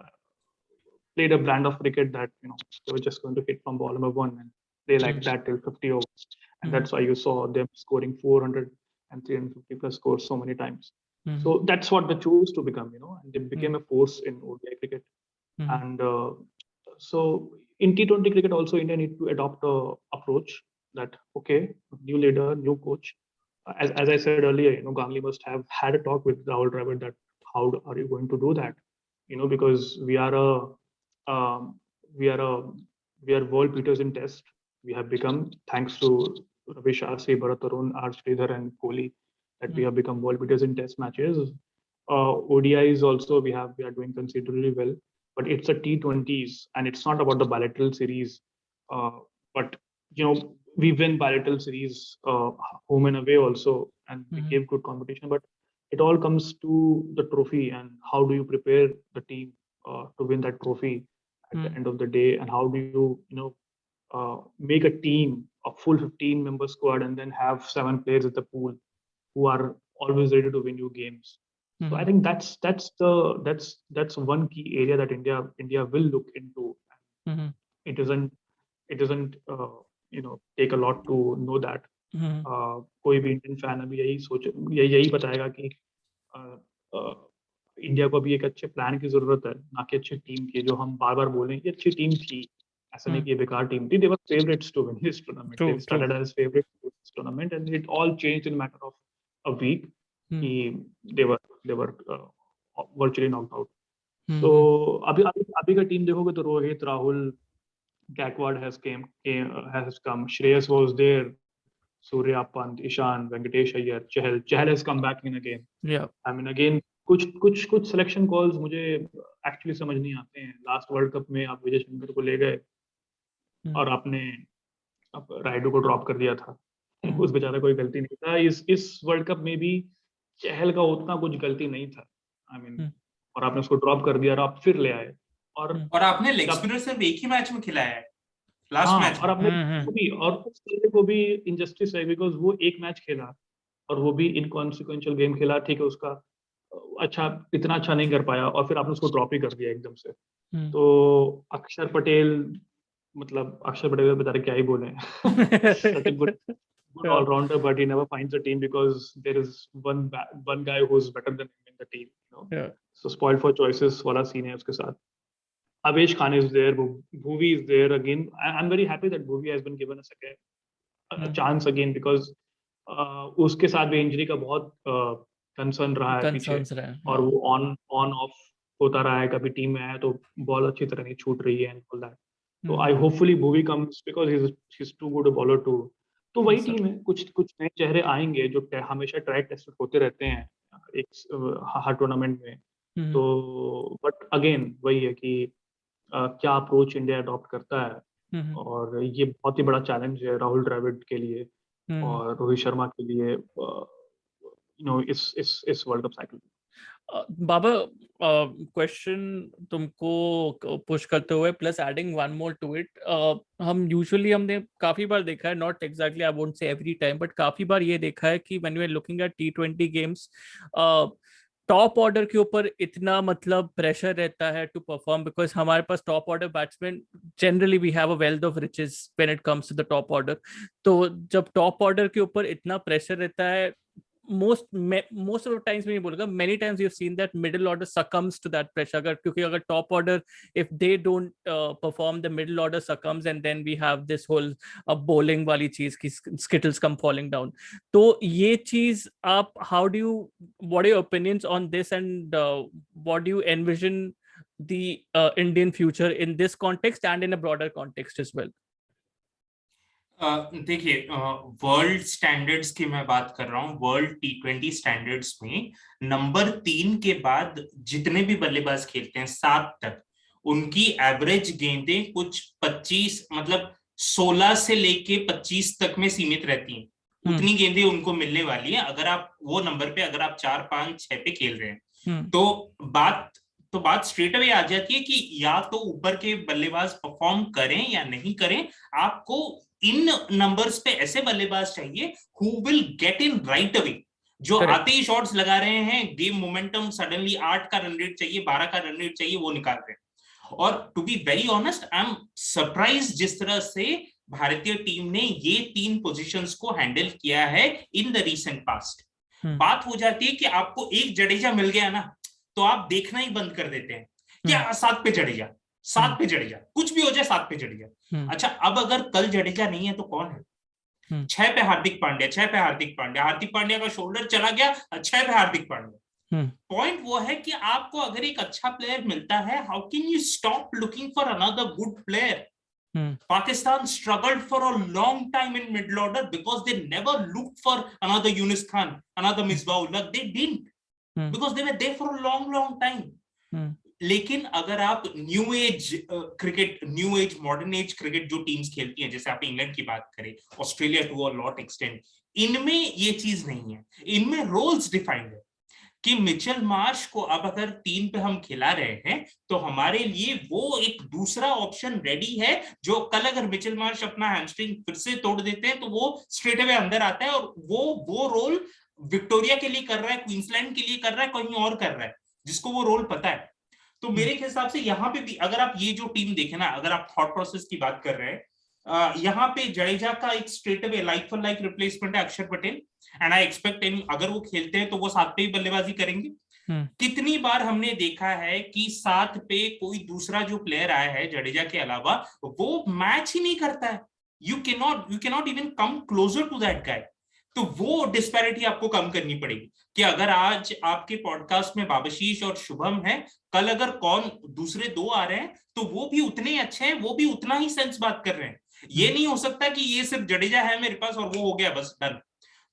played a brand of cricket that, you know, they were just going to hit from ball number 1 and play like that till 50 overs, and that's why you saw them scoring 400 and 350 plus scores so many times. So that's what they chose to become, you know, and they became a force in ODI cricket. And so in T20 cricket also, India need to adopt a approach that, okay, new leader, new coach. As I said earlier, you know, Ganguly must have had a talk with Rahul Dravid that how are you going to do that? You know, because we are world beaters in Test. We have become, thanks to Ravi Shastri, Bharat Arun, R. Sridhar, and Kohli, that we have become world beaters in Test matches. ODIs also we are doing considerably well, but it's a T20s and it's not about the bilateral series. But you know, we win bilateral series home and away also, and we give good competition. But it all comes to the trophy and how do you prepare the team to win that trophy at the end of the day, and how do you make a team, a full 15-member squad, and then have 7 players at the pool who are always ready to win you games. So I think that's one key area that India will look into. It doesn't you know, take a lot to know that. कोई भी Indian fan अभी यही बताएगा कि India को भी एक अच्छे प्लान की जरूरत है, ना कि अच्छी टीम की, जो हम बार बार बोलें ये अच्छी टीम थी, ऐसा नहीं कि बेकार टीम थी. They were favorites to win this tournament. They started as favorites to win this tournament, and it all changed in a matter of a week. They were virtually knocked out. So अभी का team देखोगे तो Rohit, Rahul, Gaikwad has come. Shreyas was there. Surya, Pant, Ishan, Venkatesh Iyer, Chahal has come back in again. Yeah. I mean, again, कुछ selection calls मुझे actually समझ नहीं आते हैं. Last World Cup में आप विजय शंकर को ले गए और आपने राइडू को ड्रॉप कर दिया था. उस बेचारा कोई गलती नहीं था. इस वर्ल्ड कप में भी चहल का उतना कुछ गलती नहीं था. I mean, और आपने उसको ड्रॉप कर दिया और आप फिर ले आए. और आपने लेग स्पिनर सिर्फ एक ही मैच में खिलाया है, लास्ट मैच. और आपने को भी इनजस्टिस है, बिकॉज वो एक मैच खेला और वो भी इनकॉन्सिक्वेंशियल गेम खेला. ठीक है, उसका इतना अच्छा नहीं कर पाया और फिर आपने उसको ड्रॉप ही कर दिया एकदम से. तो अक्षर पटेल बेचारे क्या ही बोले. good all-rounder, but he never finds a team because there is one guy who's better than him in the team. You know? Yeah. So spoiled for choices वाला scene है उसके साथ. Avesh Khan is there, Bhuvi is there again. I'm very happy that Bhuvi has been given a chance again, because उसके साथ भी injury का बहुत concern रहा है पीछे, और वो ऑन ऑफ होता रहा है. कभी टीम में आया तो बॉल अच्छी तरह नहीं छूट रही है and all that. So I hopefully Bhuvi comes because he's too good a bowler too. तो वही टीम है, कुछ नए चेहरे आएंगे जो हमेशा ट्राई टेस्ट होते रहते हैं एक हर टूर्नामेंट में. तो बट अगेन वही है कि क्या अप्रोच इंडिया अडॉप्ट करता है, और ये बहुत ही बड़ा चैलेंज है राहुल द्रविड़ के लिए और रोहित शर्मा के लिए, इस world cup cycle. Baba, question तुमको पुश करते हुए plus adding one more to it, हमने काफी बार देखा है, not exactly I won't say every time, but काफी बार ये देखा है कि when we are looking at T20 games, top order के ऊपर इतना मतलब प्रेशर रहता है टू परफॉर्म, बिकॉज हमारे पास top order batsman generally we have a wealth of riches when it comes to the top order. तो जब टॉप ऑर्डर के ऊपर इतना प्रेशर रहता है, most of the times मैं ये बोलूँगा, many times you've seen that middle order succumbs to that pressure, क्योंकि अगर top order if they don't perform, the middle order succumbs, and then we have this whole bowling वाली चीज की skittles come falling down। तो ये चीज आप what are your opinions on this, and what do you envision the Indian future in this context and in a broader context as well? देखिए, world standards की मैं बात कर रहा हूँ। वर्ल्ड T20 स्टैंडर्ड्स में नंबर 3 के बाद जितने भी बल्लेबाज खेलते हैं 7 तक, उनकी एवरेज गेंदें कुछ 25 मतलब 16 से लेके 25 तक में सीमित रहती हैं। उतनी गेंदें उनको मिलने वाली है अगर आप वो नंबर पे, अगर आप 4, 5, 6 पे खेल रहे हैं। तो बात स्ट्रेट अवे आ जाती है कि या तो ऊपर के बल्लेबाज परफॉर्म करें या नहीं करें। आपको इन नंबर्स पे ऐसे बल्लेबाज चाहिए who will get in right away, जो आते ही शॉट्स लगा रहे हैं, गेम मोमेंटम सडनली 8 का रन रेट चाहिए, 12 का रन रेट चाहिए, वो निकाल रहे हैं। और to be very honest, I am surprise जिस तरह से भारतीय टीम ने ये 3 पोजीशंस को हैंडल किया है इन द रीसेंट पास्ट। बात हो जाती है कि आपको एक जडेजा मिल गया ना, तो आप देखना ही बंद कर देते हैं कि 7 पे जडेजा, 7 पे जडेजा, कुछ भी हो जाए 7 पे जडेजा। अच्छा, अब अगर कल जडेजा नहीं है तो कौन है? 6 पे हार्दिक पांड्या, 6 पे हार्दिक पांड्या, हार्दिक पांड्या का शोल्डर चला गया, 6 पे हार्दिक पांड्या। पॉइंट वो है कि आपको अगर एक अच्छा प्लेयर मिलता है, how can you stop looking for another good player? Pakistan struggled for a long time in middle order because they never looked for another Yunus Khan, another Misbah-ul-Haq. They didn't, because they were there for a long time. लेकिन अगर आप new age cricket, new age modern age cricket जो teams खेलती हैं, जैसे आप England की बात करें, Australia to a lot extent, इनमें ये चीज नहीं है। इनमें रोल्स डिफाइंड है कि मिचेल मार्श को अब अगर टीम पे हम खिला रहे हैं तो हमारे लिए वो एक दूसरा ऑप्शन रेडी है, जो कल अगर मिचेल मार्श अपना हैमस्ट्रिंग फिर से तोड़ देते हैं तो वो स्ट्रेट अवे अंदर आता है, और वो रोल विक्टोरिया के लिए कर रहा है, क्वींसलैंड के लिए कर रहा है, कहीं और कर रहा है, जिसको वो रोल पता है। तो मेरे हिसाब से यहाँ पे भी अगर आप ये जो टीम देखे ना, अगर आप थॉट प्रोसेस की बात कर रहे हैं, यहाँ पे जडेजा का एक straight away like for like replacement है अक्षर पटेल, एंड आई एक्सपेक्ट अगर वो खेलते हैं तो वो 7 पे ही बल्लेबाजी करेंगे। कितनी बार हमने देखा है कि 7 पे कोई दूसरा जो प्लेयर आया है जडेजा के अलावा, वो मैच ही नहीं करता है। You cannot even come closer to that guy. तो वो डिस्पैरिटी आपको कम करनी पड़ेगी कि अगर आज आपके पॉडकास्ट में बाबशीष और शुभम है, कल अगर कौन दूसरे 2 आ रहे हैं तो वो भी उतने अच्छे हैं, वो भी उतना ही सेंस बात कर रहे हैं। ये नहीं हो सकता कि ये सिर्फ जडेजा है मेरे पास और वो हो गया बस डन।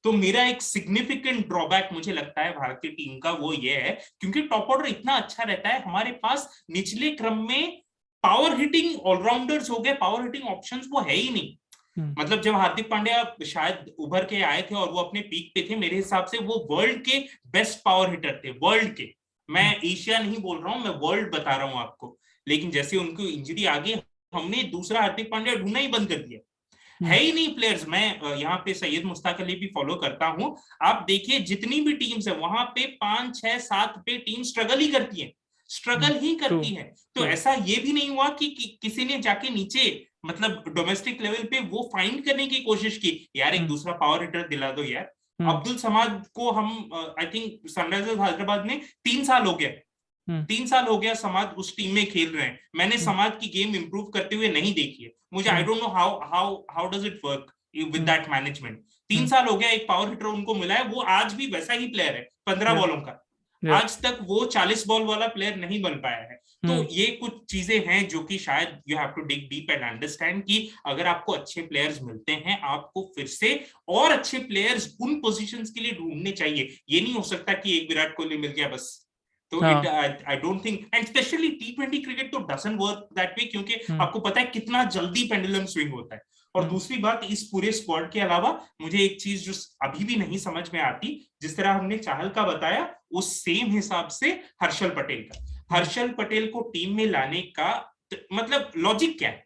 तो मेरा एक सिग्निफिकेंट ड्रॉबैक मुझे लगता है भारतीय टीम का वो ये है, क्योंकि टॉप ऑर्डर इतना अच्छा रहता है, हमारे पास निचले क्रम में पावर हिटिंग ऑलराउंडर्स हो गए, पावर हिटिंग ऑप्शंस वो है ही नहीं। मतलब जब हार्दिक पांड्या शायद उभर के आए थे और वो अपने पीक पे थे, मेरे हिसाब से वो वर्ल्ड के बेस्ट पावर हिटर थे, वर्ल्ड के। मैं एशिया नहीं बोल रहा हूं, मैं वर्ल्ड बता रहा हूं आपको। लेकिन जैसे उनको इंजरी आ गई, हमने दूसरा हार्दिक पांड्या ढूंढना ही बंद कर दिया, है ही नहीं प्लेयर्स। मैं यहाँ पे सैयद मुश्ताक अली भी फॉलो करता हूं, आप देखिए जितनी भी टीम्स है वहां पे 5, 6, 7 पे टीम स्ट्रगल ही करती है, स्ट्रगल ही करती है। तो ऐसा ये भी नहीं हुआ कि किसी ने जाके नीचे मतलब डोमेस्टिक लेवल पे वो फाइंड करने की कोशिश की, यार एक दूसरा पावर हिटर दिला दो यार। अब्दुल समाद को हम आई थिंक सनराइजर्स हैदराबाद में 3 साल हो गया, 3 साल हो गया समाद उस टीम में खेल रहे हैं। मैंने समाद की गेम इंप्रूव करते हुए नहीं देखी है। मुझे I don't know how does it work with that management. 3 साल हो गया, एक पावर हिटर उनको मिला है, वो आज भी वैसा ही प्लेयर है 15 बॉलों का। आज तक वो 40 बॉल वाला प्लेयर नहीं बन पाया है। तो ये कुछ चीजें हैं जो कि शायद you have to dig deep and understand कि अगर आपको अच्छे प्लेयर्स मिलते हैं, आपको फिर से और अच्छे प्लेयर्स उन पोजीशंस के लिए ढूंढने चाहिए। ये नहीं हो सकता कि एक विराट कोहली मिल गया बस। तो आई don't think, and specially T20 cricket तो डजंट वर्क दैट वे, क्योंकि आपको पता है कितना जल्दी पेंडुलम स्विंग होता है। और दूसरी बात, इस पूरे स्क्वाड के अलावा मुझे एक चीज जो अभी भी नहीं समझ में आती, जिस तरह हमने चाहल का बताया उस सेम हिसाब से हर्षल पटेल का, हर्षल पटेल को टीम में लाने का मतलब लॉजिक क्या है?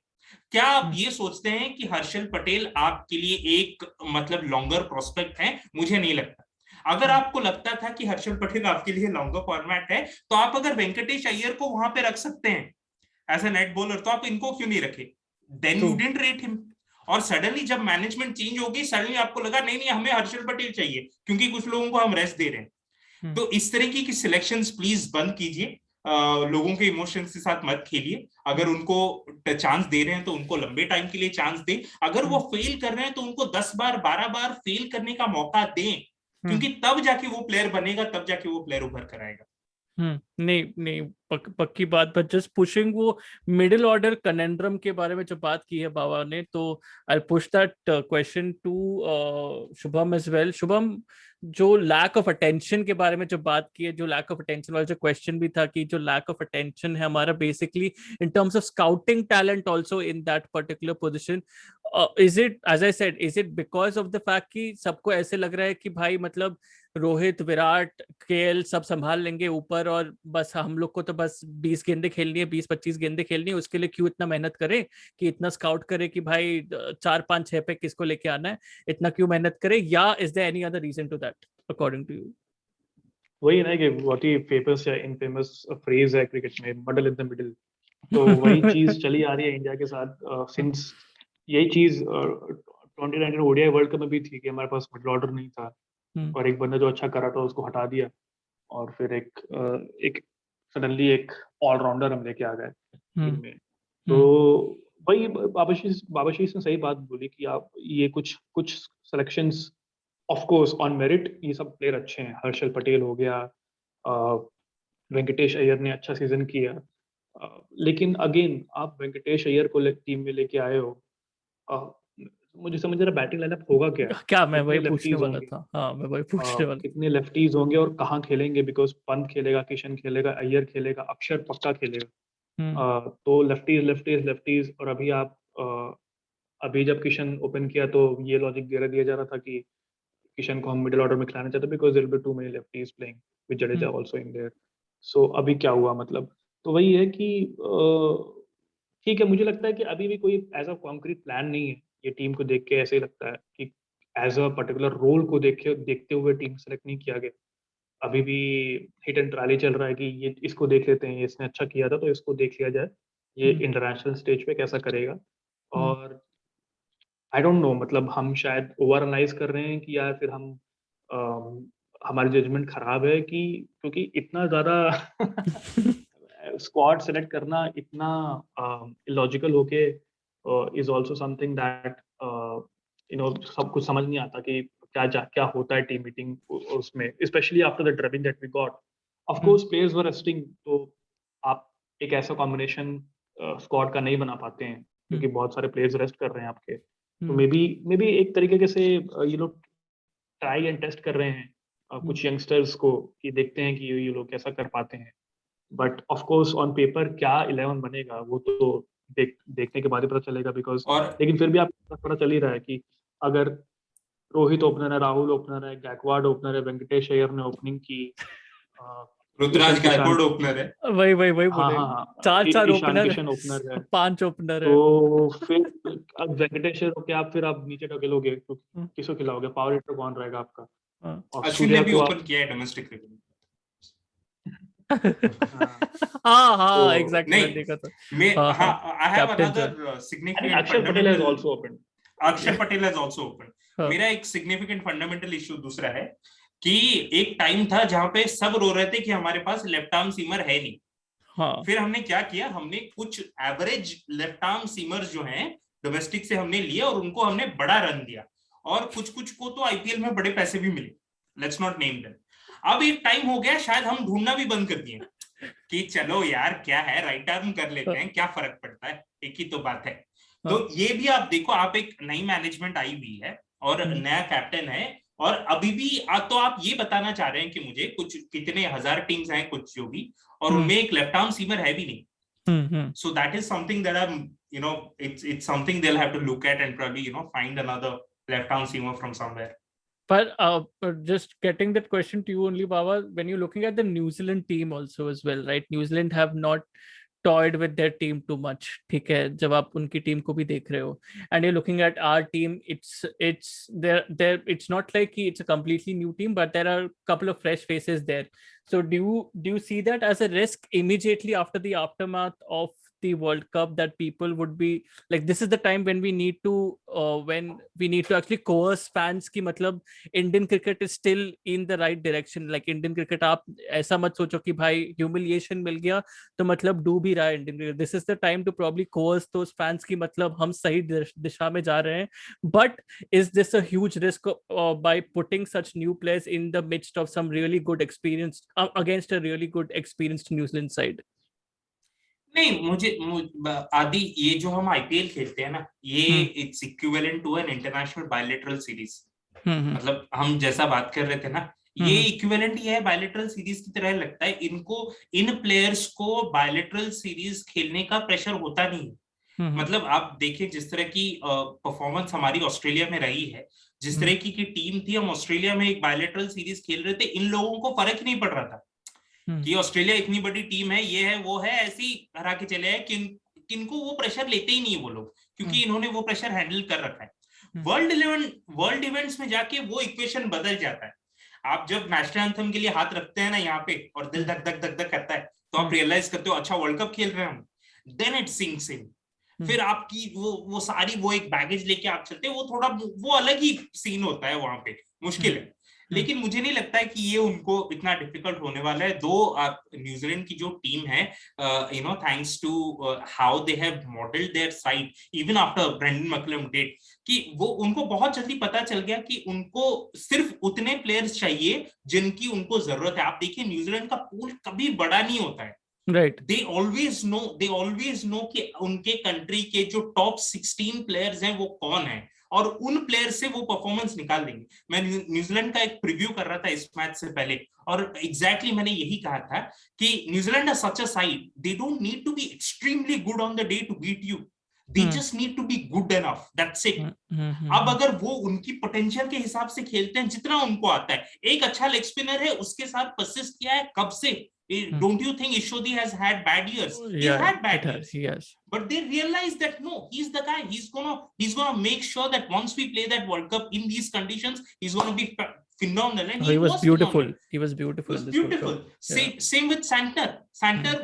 क्या आप ये सोचते हैं कि हर्षल पटेल आपके लिए एक मतलब लॉन्गर प्रोस्पेक्ट है? मुझे नहीं लगता। अगर आपको लगता था कि हर्षल पटेल आपके लिए लॉन्गर फॉर्मेट है, तो आप अगर वेंकटेश अय्यर को वहां पे रख सकते हैं एज ए नेट बॉलर, तो आप इनको क्यों नहीं रखे? Then you didn't rate him. और सडनली जब मैनेजमेंट चेंज होगी, सडनली आपको लगा नहीं नहीं हमें हर्षल पटेल चाहिए क्योंकि कुछ लोगों को हम रेस्ट दे रहे हैं। तो इस तरीके की सिलेक्शंस प्लीज बंद कीजिए, लोगों के इमोशंस के साथ मत खेलिए। अगर उनको चांस दे रहे हैं तो उनको लंबे टाइम के लिए चांस दें, अगर वो फेल कर रहे हैं तो उनको 10 बार 12 बार फेल करने का मौका दें, क्योंकि तब जाके वो प्लेयर बनेगा, तब जाके वो प्लेयर उभर कर आएगा। नहीं नहीं, पक्की बात। बट जस्ट पुशिंग वो मिडिल ऑर्डर कनेंड्रम के बारे में जो बात की है बाबा ने, तो I push that question to Shubham as well. Shubham, जो लैक ऑफ अटेंशन के बारे में जो बात की है, जो लैक ऑफ अटेंशन वाला जो क्वेश्चन भी था, कि जो लैक ऑफ अटेंशन है हमारा basically in terms of scouting talent also in that particular position, is it, as I said, is it because of the fact कि सबको ऐसे लग रहा है कि भाई मतलब रोहित, विराट, केएल सब संभाल लेंगे ऊपर, और बस हम लोग को तो बस 20 गेंदे खेलनी है, 20-25 गेंदे खेलनी है, उसके लिए क्यों इतना मेहनत करे, कि इतना स्काउट करे कि भाई 4-5-6 पे किसको लेके आना है, इतना क्यों मेहनत करे? या is there any other reason to that according to you? वही ना कि बहुत ही फेमस या इनफेमस फ्रेज है क्रिकेट में, मडल इन द मिडिल। तो वही चीज चली आ रही है इंडिया के साथ सिंस, यही चीज 2019 ओडीआई वर्ल्ड कप में भी थी कि हमारे पास मिडिल ऑर्डर नहीं था, और एक बंदा जो अच्छा कर रहा था उसको हटा दिया, और फिर एक सडनली एक ऑलराउंडर हम लेके आ गए टीम में। तो वही बाबाशीष ने सही बात बोली कि आप ये कुछ selections of course on merit, ये सब प्लेयर अच्छे हैं, हर्षल पटेल हो गया, वेंकटेश अय्यर ने अच्छा सीजन किया, लेकिन अगेन आप वेंकटेश अय्यर को टीम में लेके आए हो, मुझे समझ रहा बैटिंग लाइनअप होगा क्या मैं वही पूछने वाला था। हाँ, मैं वही पूछने वाला। कितने लेफ्टीज होंगे और कहाँ खेलेंगे? बिकॉज पंत खेलेगा, किशन खेलेगा, अय्यर खेलेगा, अक्षर पक्का खेलेगा। तो लेफ्टीज। और अभी आप अभी जब किशन ओपन किया तो ये लॉजिक दिया जा रहा था कि किशन को हम मिडिल ऑर्डर में खिलाना चाहते, because there will be too many lefties playing with Jadeja also in there. So अभी क्या हुआ मतलब? तो वही है कि ठीक है, मुझे लगता है कि अभी भी कोई एज अ कॉन्क्रीट प्लान नहीं है। ये टीम को देख के ऐसे ही लगता है कि एज अ पर्टिकुलर रोल को देखते हुए टीम सेलेक्ट नहीं किया गया। अभी भी हिट एंड ट्रायल चल रहा है कि ये इसको देख लेते हैं, इसने अच्छा किया था तो इसको देख लिया जाए, ये इंटरनेशनल स्टेज पे कैसा करेगा। और आई डोंट नो, मतलब हम शायद ओवर एनालाइज कर रहे हैं कि या फिर हम हमारी जजमेंट खराब है कि क्योंकि इतना ज्यादा स्क्वाड सेलेक्ट करना इतना इलॉजिकल होके इज आल्सो समथिंग दैट सब कुछ समझ नहीं आता कि क्या होता है टीम मीटिंग उसमें, specially after the drubbing that we got. Of course players were resting, तो आप एक ऐसा कॉम्बिनेशन स्क्वाड का नहीं बना पाते हैं क्योंकि बहुत सारे प्लेयर्स रेस्ट कर रहे हैं आपके। तो मे बी एक तरीके से ये लोग ट्राई एंड टेस्ट कर रहे हैं कुछ यंगस्टर्स को, कि देखते हैं कि ये लोग कैसा कर पाते हैं। But of course on paper क्या 11 बनेगा वो तो देखने के बाद ही पता चलेगा, बिकॉज लेकिन फिर भी आपको पता चल ही रहा है कि अगर रोहित ओपनर है, राहुल ओपनर है, गायकवाड ओपनर है, वेंकटेश अय्यर ने ओपनिंग की, रुद्राज गायकवाड ओपनर है, वही बोले। हाँ, 4 ईशान ओपनर, किशन ओपनर है, 5 ओपनर है। तो फिर अब वेंकटेश अय्यर को आप फिर आप नीचे ढकेलोगे तो किसको खिलाओगे? पावर हिटर कौन रहेगा आपका? और अश्विन ने भी ओपन किया है डोमेस्टिक क्रिकेट। हाँ एग्जैक्टली, मैंने देखा था। I have another significant अक्षर पटेल has also opened. अक्षर पटेल has also opened. मेरा एक significant fundamental issue दूसरा है कि एक टाइम था जहां पे सब रो रहे थे कि हमारे पास लेफ्ट आर्म सीमर है नहीं। फिर हमने क्या किया, हमने कुछ एवरेज लेफ्ट आर्म सीमर्स जो हैं डोमेस्टिक से हमने लिया और उनको हमने बड़ा रन दिया, और कुछ को तो आईपीएल में बड़े पैसे भी मिले। Let's not name them. अब एक टाइम हो गया, शायद हम ढूंढना भी बंद कर दिए कि चलो यार क्या है, राइट आर्म कर लेते हैं, क्या फर्क पड़ता है, एक ही तो बात है। तो ये भी आप देखो, आप एक नई मैनेजमेंट आई हुई है और नया कैप्टन है, और अभी भी तो आप ये बताना चाह रहे हैं कि मुझे कुछ कितने हजार टीम्स हैं कुछ जो भी, और उनमें एक लेफ्ट आर्म सीमर है भी नहीं। So that is something that it's something they'll have to look at and probably find another left arm seamer from somewhere. But just getting that question to you only, Baba, when you're looking at the New Zealand team also as well, right? New Zealand have not toyed with their team too much. ठीक है, जब आप उनकी team को भी देख रहे हो, and you're looking at our team, it's not like it's a completely new team, but there are a couple of fresh faces there. So do you see that as a risk immediately after the aftermath of the World Cup, that people would be like, this is the time when we need to actually coerce fans की मतलब Indian cricket is still in the right direction. Like Indian cricket, आप ऐसा मत सोचो कि भाई humiliation मिल गया तो मतलब डूब ही रहा है Indian cricket. This is the time to probably coerce those fans की मतलब हम सही दिशा में जा रहे हैं. But is this a huge risk by putting such new players in the midst of some really good experience against a really good experienced New Zealand side? नहीं, आदि ये जो हम आईपीएल खेलते हैं ना, ये it's equivalent to an international bilateral series. मतलब हम जैसा बात कर रहे थे ना, ये इक्विवेलेंट ही है बायलैटरल सीरीज की तरह लगता है इनको. इन प्लेयर्स को बायलैटरल सीरीज खेलने का प्रेशर होता नहीं. मतलब आप देखिए जिस तरह की परफॉर्मेंस हमारी ऑस्ट्रेलिया में रही है, जिस तरह की टीम थी, हम ऑस्ट्रेलिया में एक बायलैटरल सीरीज खेल रहे थे, इन लोगों को फर्क ही नहीं पड़ रहा था कि ऑस्ट्रेलिया इतनी बड़ी टीम है, ये है वो है, ऐसी हरा के चले हैं. किनको वो प्रेशर लेते ही नहीं वो लोग, क्योंकि इन्होंने वो प्रेशर हैंडल कर रखा है. वर्ल्ड इवेंट्स में जाके वो इक्वेशन बदल जाता है. आप जब नेशनल एंथम के लिए हाथ रखते हैं ना यहाँ पे और दिल धक धक धक धक करता है, तो आप रियलाइज करते हो अच्छा वर्ल्ड कप खेल रहे हैं हम. देन इट सिंक्स इन. फिर आपकी वो सारी वो एक बैगेज लेके आप चलते हैं, वो थोड़ा वो अलग ही सीन होता है, वहां पे मुश्किल है. लेकिन मुझे नहीं लगता है कि ये उनको इतना डिफिकल्ट होने वाला है. दो न्यूजीलैंड की जो टीम है, thanks to how they have modelled their side even after Brendon McCullum date, कि वो उनको बहुत जल्दी पता चल गया कि उनको सिर्फ उतने प्लेयर्स चाहिए जिनकी उनको जरूरत है. आप देखिए न्यूजीलैंड का पूल कभी बड़ा नहीं होता है. Right. They always know कि उनके कंट्री के जो टॉप 16 प्लेयर्स हैं वो कौन है, और उन प्लेयर से वो परफॉर्मेंस निकाल देंगे. मैं न्यूजीलैंड का एक प्रीव्यू कर रहा था इस मैच से पहले, और एग्जैक्टली मैंने यही कहा था कि न्यूजीलैंड है such a side, they don't need to be extremely good on the day to beat you, they just need to be good enough, that's it. अब अगर वो उनकी पोटेंशियल के हिसाब से खेलते हैं जितना उनको आता है, एक अच्छा लेग स्पिनर है उसके साथ परसिस्ट किया है कब से. Don't you think Ishodi has had bad years? He's had bad years. Yes. But they realize that no, he's the guy. He's gonna make sure that once we play that World Cup in these conditions, he's gonna be phenomenal. And he was beautiful. Phenomenal. He was beautiful. He was beautiful. Same with Santner. Santner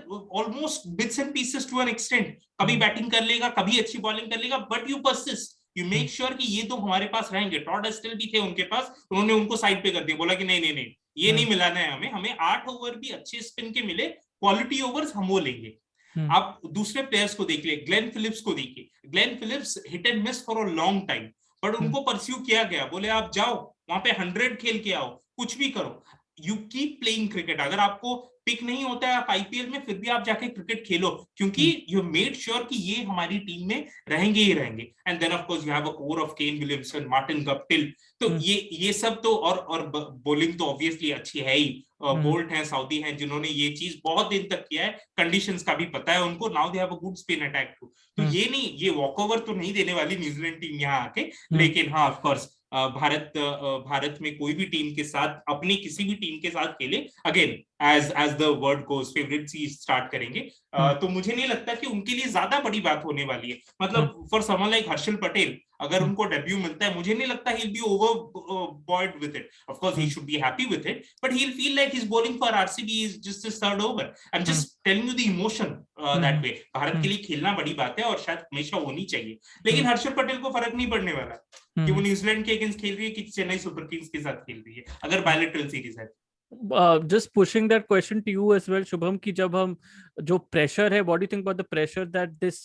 almost bits and pieces to an extent. कभी batting कर लेगा, कभी अच्छी bowling कर लेगा, but you persist. You make sure कि ये तो हमारे पास रहेंगे. टॉड स्टिल भी थे उनके पास, उन्होंने उनको साइड पे कर दिया, बोला कि नहीं ये नहीं मिलाना है हमें 8 ओवर भी अच्छे स्पिन के मिले, क्वालिटी ओवर्स हम वो लेंगे. आप दूसरे प्लेयर्स को देखिए, ग्लेन फिलिप्स को देखिए. Glenn Phillips hit and miss for a long time, but उनको परस्यू किया गया, बोले आप जाओ वहां पे 100 खेल के आओ, कुछ भी करो, यू कीप प्लेइंग क्रिकेट. अगर आपको पिक नहीं होता है आप आईपीएल में, फिर भी आप जाके क्रिकेट खेलो, क्योंकि यू मेड श्योर कि ये हमारी टीम में रहेंगे ही रहेंगे. And then of course you have a core of Kane Williamson, Martin Guptill. तो ये सब तो, और बॉलिंग तो ऑब्वियसली अच्छी है ही. बोल्ट हैं, साउदी हैं, जिन्होंने ये चीज बहुत दिन तक किया है, कंडीशंस का भी पता है उनको. Now they have a good spin attack too. तो ये वॉकओवर तो नहीं देने वाली न्यूजीलैंड टीम यहाँ आके. लेकिन हाँ, ऑफ कोर्स भारत में कोई भी टीम के साथ, अपनी किसी भी टीम के साथ खेले, again as the word goes favourite series start करेंगे, तो मुझे नहीं लगता कि उनके लिए ज्यादा बड़ी बात होने वाली है. मतलब for someone like Harshal Patel, अगर उनको डेब्यू मिलता है, मुझे नहीं लगता he'll be overboard with it. Of course, he should be happy with it, but he'll feel like he's bowling for RCB is just his third over. I'm just telling you the emotion that way. Bharat के लिए खेलना बड़ी बात है और शायद हमेशा होनी चाहिए, लेकिन हर्षल पटेल को फर्क नहीं पड़ने वाला कि वो न्यूजीलैंड के अगेंस्ट खेल रही है कि चेन्नई सुपर किंग्स के साथ खेल रही है, अगर बायलैटरल सीरीज है. Just pushing that question to you as well, Shubham, कि जब हम जो pressure है, what do you think about the pressure that this,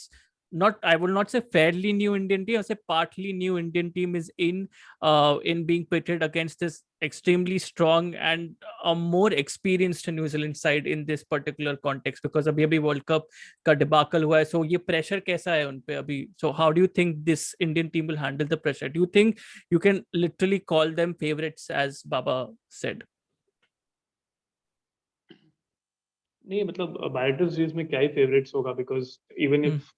I will not say fairly new Indian team, I say partly new Indian team is in being pitted against this extremely strong and a more experienced New Zealand side in this particular context, because अभी World Cup का debacle हुआ है, so ये pressure कैसा है उन पे अभी? So how do you think this Indian team will handle the pressure? Do you think you can literally call them favorites as Baba said? नहीं, मतलब बायलैटरल सीरीज में क्या ही फेवरेट्स होगा, बिकॉज इवन इफ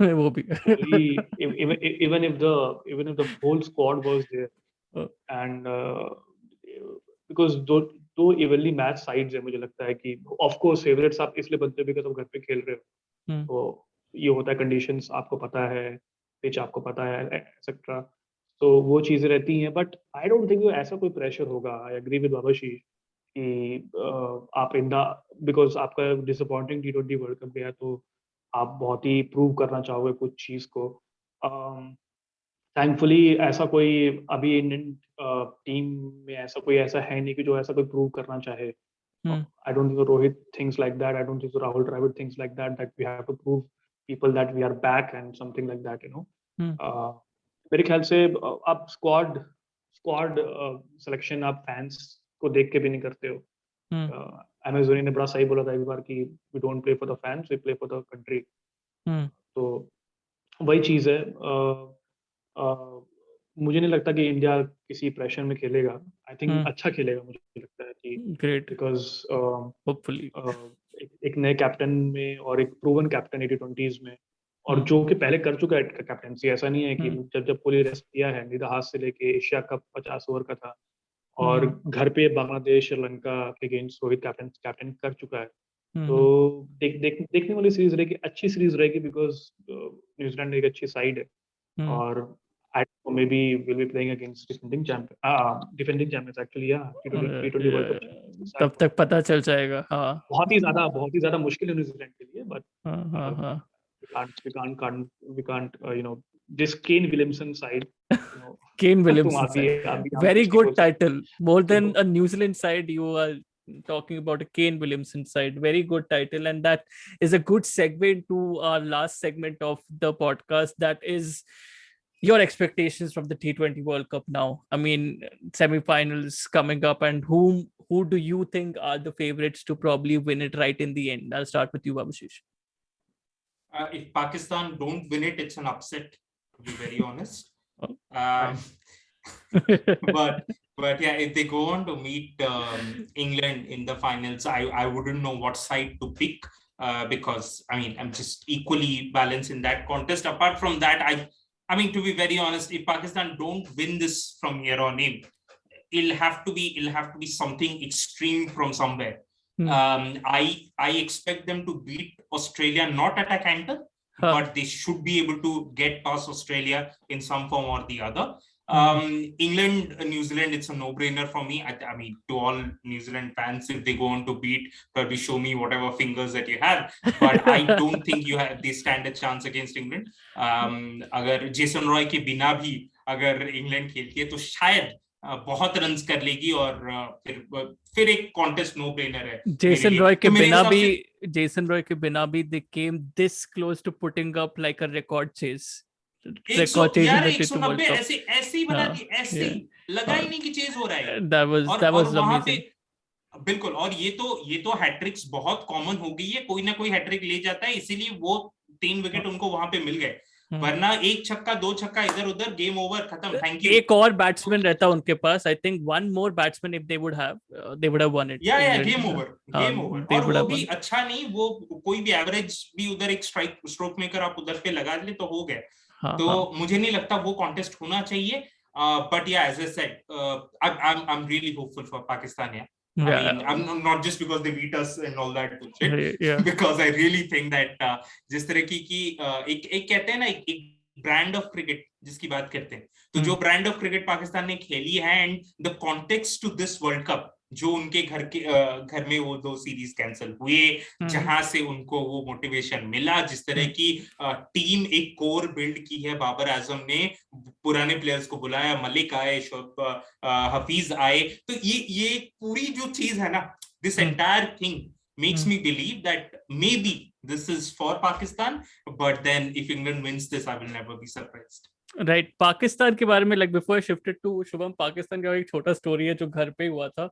वो भी even if the whole squad was there and because दो evenly match sides है, मुझे लगता है कि ऑफ कोर्स फेवरेट्स आप इसलिए बनते हो बिकॉज आप घर पे खेल रहे हो, तो ये होता है, कंडीशंस आपको पता है, पिच आपको पता है, एक्सेट्रा, तो वो चीज़ें रहती हैं। बट आई डोंट थिंक ऐसा कोई प्रेशर होगा। आई एग्री विद बाबाशी कि आप इंडिया, बिकॉज आपका डिसअपॉइंटिंग T20 वर्ल्ड कप गया, तो आप बहुत ही प्रूव करना चाहोगे कुछ चीज़ को। थैंकफुली ऐसा कोई अभी इंडियन टीम में ऐसा है नहीं कि जो ऐसा कोई प्रूव करना चाहे। I don't think Rohit thinks like that. I don't think Rahul Dravid thinks like that. That we have to prove people that we are back and something like that. मेरे ख्याल से आप स्क्वाड सिलेक्शन आप fans को देख के भी नहीं करते हो। MS धोनी ने बड़ा सही बोला था एक बार कि we don't play for the fans, we play for the country. तो वही चीज़ है। मुझे नहीं लगता कि इंडिया किसी प्रेशर में खेलेगा। आई थिंक अच्छा खेलेगा, मुझे लगता है कि ग्रेट, बिकॉज होपफुली एक नए कैप्टन में और एक प्रूवन कैप्टन T20s में, और जो कि पहले कर चुका है कैप्टनसी। ऐसा नहीं है कि जब कोहली रेस्ट किया है, निदाहास से लेके एशिया कप 50 ओवर का था, और घर पे बांग्लादेश श्रीलंका के अगेंस्ट रोहित कैप्टन कर चुका है। तो देखने वाली सीरीज रहेगी, अच्छी सीरीज रहेगी, बिकॉज न्यूजीलैंड एक अच्छी साइड है। और maybe we'll be playing against defending champions actually, yeah, T20 World Cup। तब तक पता चल जाएगा। हाँ, बहुत ही ज्यादा मुश्किल है न्यूजीलैंड के लिए, but we can't this Kane Williamson side, Kane Williamson side, very good title, more than a New Zealand side. You are talking about a Kane Williamson side, very good title, and that is a good segue into our last segment of the podcast, that is your expectations from the T20 World Cup now. I mean, semi-finals coming up, and who do you think are the favorites to probably win it right in the end? I'll start with you, Abhishek. If Pakistan don't win it, it's an upset, to be very honest. But yeah, if they go on to meet England in the finals, I wouldn't know what side to pick, because I mean, I'm just equally balanced in that contest. Apart from that, I mean, to be very honest, if Pakistan don't win this from here on in, it'll have to be something extreme from somewhere. I expect them to beat Australia, not at a canter, but they should be able to get past Australia in some form or the other. England, New Zealand, it's a no-brainer for me. I mean, to all New Zealand fans, if they go on to beat, probably show me whatever fingers that you have. But I don't think they stand a chance against England. अगर Jason Roy के बिना भी अगर England खेलती है तो शायद बहुत रन्स कर लेगी, और फिर एक कॉन्टेस्ट नो ब्रेनर है। जेसन रॉय के बिना भी they came this close to putting up like a record chase यार 190 ऐसे ही बना दी, ऐसे लगा ही नहीं कि चेज हो रहा है। that was amazing। बिल्कुल, और ये तो हैट्रिक्स बहुत कॉमन हो गई है, कोई ना कोई हैट्रिक ले जाता है, इसीलिए वो 3 विकेट उनको वहां पे मिल गए, वरना एक छक्का 2 छक्का इधर उधर, गेम ओवर, खत्म, थैंक यू। एक और बैट्समैन रहता उनके पास, I think one more batsman if they would have won it। Game over. और वो भी अच्छा नहीं, वो कोई भी एवरेज भी उधर एक स्ट्रोक मेकर आप उधर पे लगा ले तो हो गए। तो मुझे नहीं लगता वो कॉन्टेस्ट होना चाहिए। But yeah, as I said, I'm really hopeful for Pakistan, yeah. I mean, I'm not just because they beat us and all that bullshit, because I really think that जिस तरह की एक कहते हैं ना, एक ब्रांड ऑफ क्रिकेट जिसकी बात करते हैं, तो जो ब्रांड ऑफ क्रिकेट पाकिस्तान ने खेली है, and the context to this world cup, जो उनके घर में वो 2 सीरीज कैंसिल हुए, जहां से उनको वो मोटिवेशन मिला, जिस तरह की टीम एक कोर बिल्ड की है, बाबर आजम ने पुराने प्लेयर्स को बुलाया, मलिक आए, हफीज आए, तो ये पूरी जो चीज है ना, this entire thing makes me believe that maybe this is for Pakistan, but then if England wins this, I will never be surprised. Right. Pakistan के बारे में, like before shifted to Shubham, Pakistan का एक छोटा स्टोरी है जो घर पे हुआ था।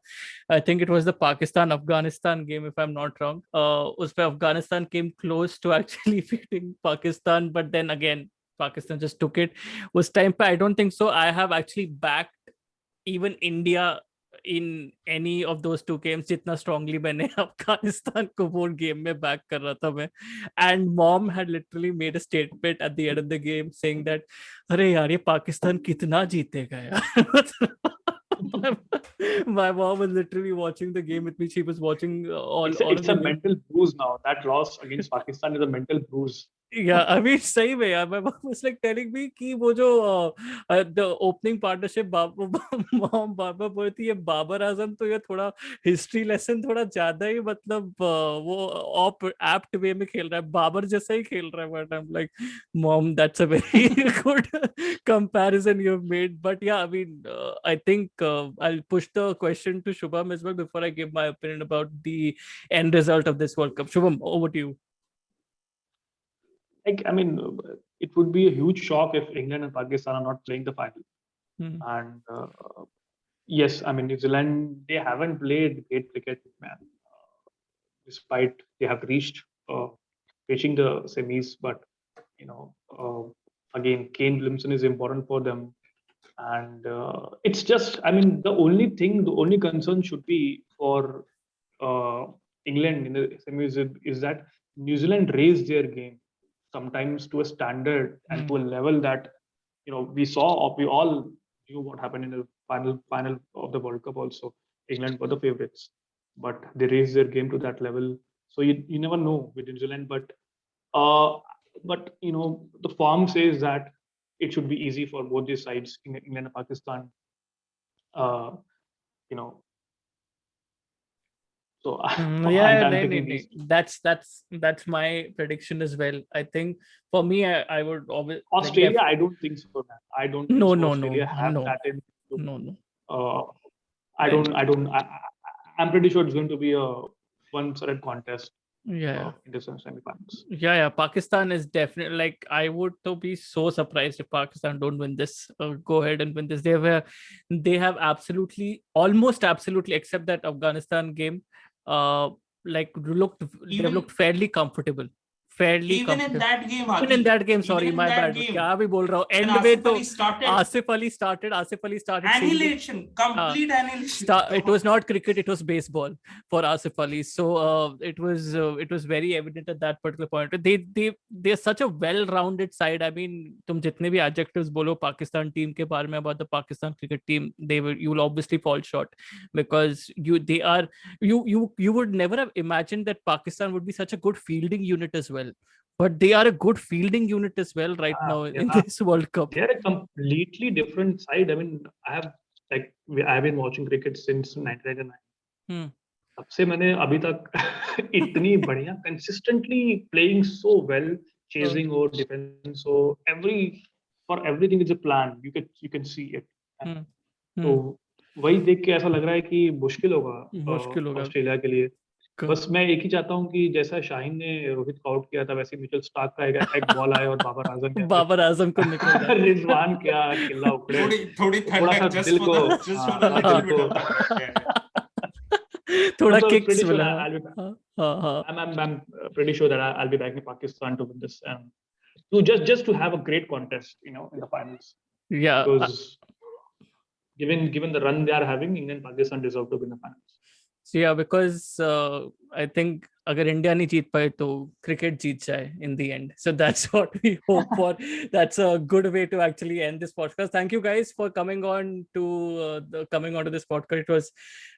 I think it was the Pakistan Afghanistan game, if I am not wrong. उस पे Afghanistan came close to actually beating Pakistan, but then again Pakistan just took it. उस टाइम पे I don't think so I have actually backed even India in any of those 2 games जितना strongly मैंने अफगानिस्तान को वो game में back कर रहा था मैं। and mom had literally made a statement at the end of the game saying that अरे यार ये पाकिस्तान कितना जीतेगा यार। My mom was literally watching the game with me. She was watching all It's of the a game. mental bruise now. That loss against Pakistan is a mental bruise. Yeah, I mean, सही में यार, my mom was like telling me कि वो जो the opening partnership mom बार बार बोलती है बाबर आजम, तो ये थोड़ा हिस्ट्री लेसन थोड़ा ज्यादा ही मतलब वो ऑप एप्ट वे में खेल रहा है, बाबर जैसा ही खेल रहा है. But I'm like, mom, that's a very good comparison you've made. But yeah, I mean, I think I'll push the question to Shubham as well before I give my opinion about the end result of this World Cup. Shubham, over to you. Like, I mean, it would be a huge shock if England and Pakistan are not playing the final. And yes, I mean, New Zealand, they haven't played great cricket, man. Despite they have reaching the semis, but you know, again, Kane Williamson is important for them. And it's just, I mean, the only concern should be for England in the semis is that New Zealand raised their game sometimes to a standard and to a level that, you know, we all knew what happened in the final of the World Cup. Also, England were the favorites, but they raised their game to that level. So you never know with New Zealand, but you know, the form says that it should be easy for both these sides, England and Pakistan. You know, so yeah, that's my prediction as well. I think for me, I would always Australia. I don't think so, man. I don't think so. Australia have that in. No. I'm pretty sure it's going to be a one-sided contest. Yeah. In the semi-finals. Yeah. Pakistan is definitely, like, I would be so surprised if Pakistan don't win this. Go ahead and win this. They have almost absolutely, except that Afghanistan game, like they looked fairly comfortable. Even in that game, sorry, my bad. क्या भी बोल रहा हूँ, end में तो Asif Ali started annihilation, complete annihilation. It was not cricket, it was baseball for Asif Ali. So it was very evident at that particular point. They're such a well-rounded side. I mean, तुम जितने भी adjectives बोलो Pakistan team के बारे में about the Pakistan cricket team, you will obviously fall short, because you would never have imagined that Pakistan would be such a good fielding unit as well. But they are a good fielding unit as well now in this World Cup. They're a completely different side. I mean, I've been watching cricket since 1999. तब से मैंने अभी तक इतनी बढ़िया consistently playing so well, chasing or defense. So for everything is a plan. You can see it. तो वही देख के ऐसा लग रहा है कि मुश्किल होगा ऑस्ट्रेलिया के लिए. बस मैं एक ही चाहता हूँ कि जैसा शाहीन ने रोहित को आउट किया था, वैसे मिचेल स्टार्क का एक बॉल आए और बाबर आजम को निकल रिजवान क्या किला उखड़े, थोड़ा सा दिल को थोड़ा किक्स मिला. I'm pretty sure that I'll be back in Pakistan to win this, to just to have a great contest, you know, in the finals. Yeah, because given the run they are having, England and Pakistan deserve to win the finals. Yeah, because I think अगर India नहीं जीत पाए तो cricket जीत जाए in the end. So that's what we hope for. That's a good way to actually end this podcast. Thank you guys for coming on to this podcast. It was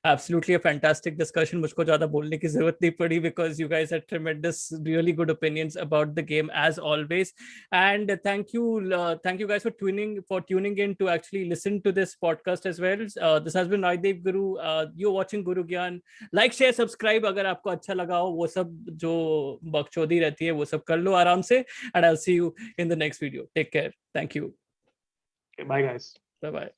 absolutely a fantastic discussion. मुझको ज़्यादा बोलने की ज़रूरत नहीं पड़ी, because you guys had tremendous, really good opinions about the game as always. And thank you guys for tuning in to actually listen to this podcast as well. This has been Rajdeep Guru. You're watching Guru Gyan. Like, share, subscribe अगर आपको अच्छा लगा हो. वो सब जो बकचोदी रहती है वो सब कर लो आराम से. And I'll see you in the next video. Take care. Thank you. Okay, bye guys. Bye bye.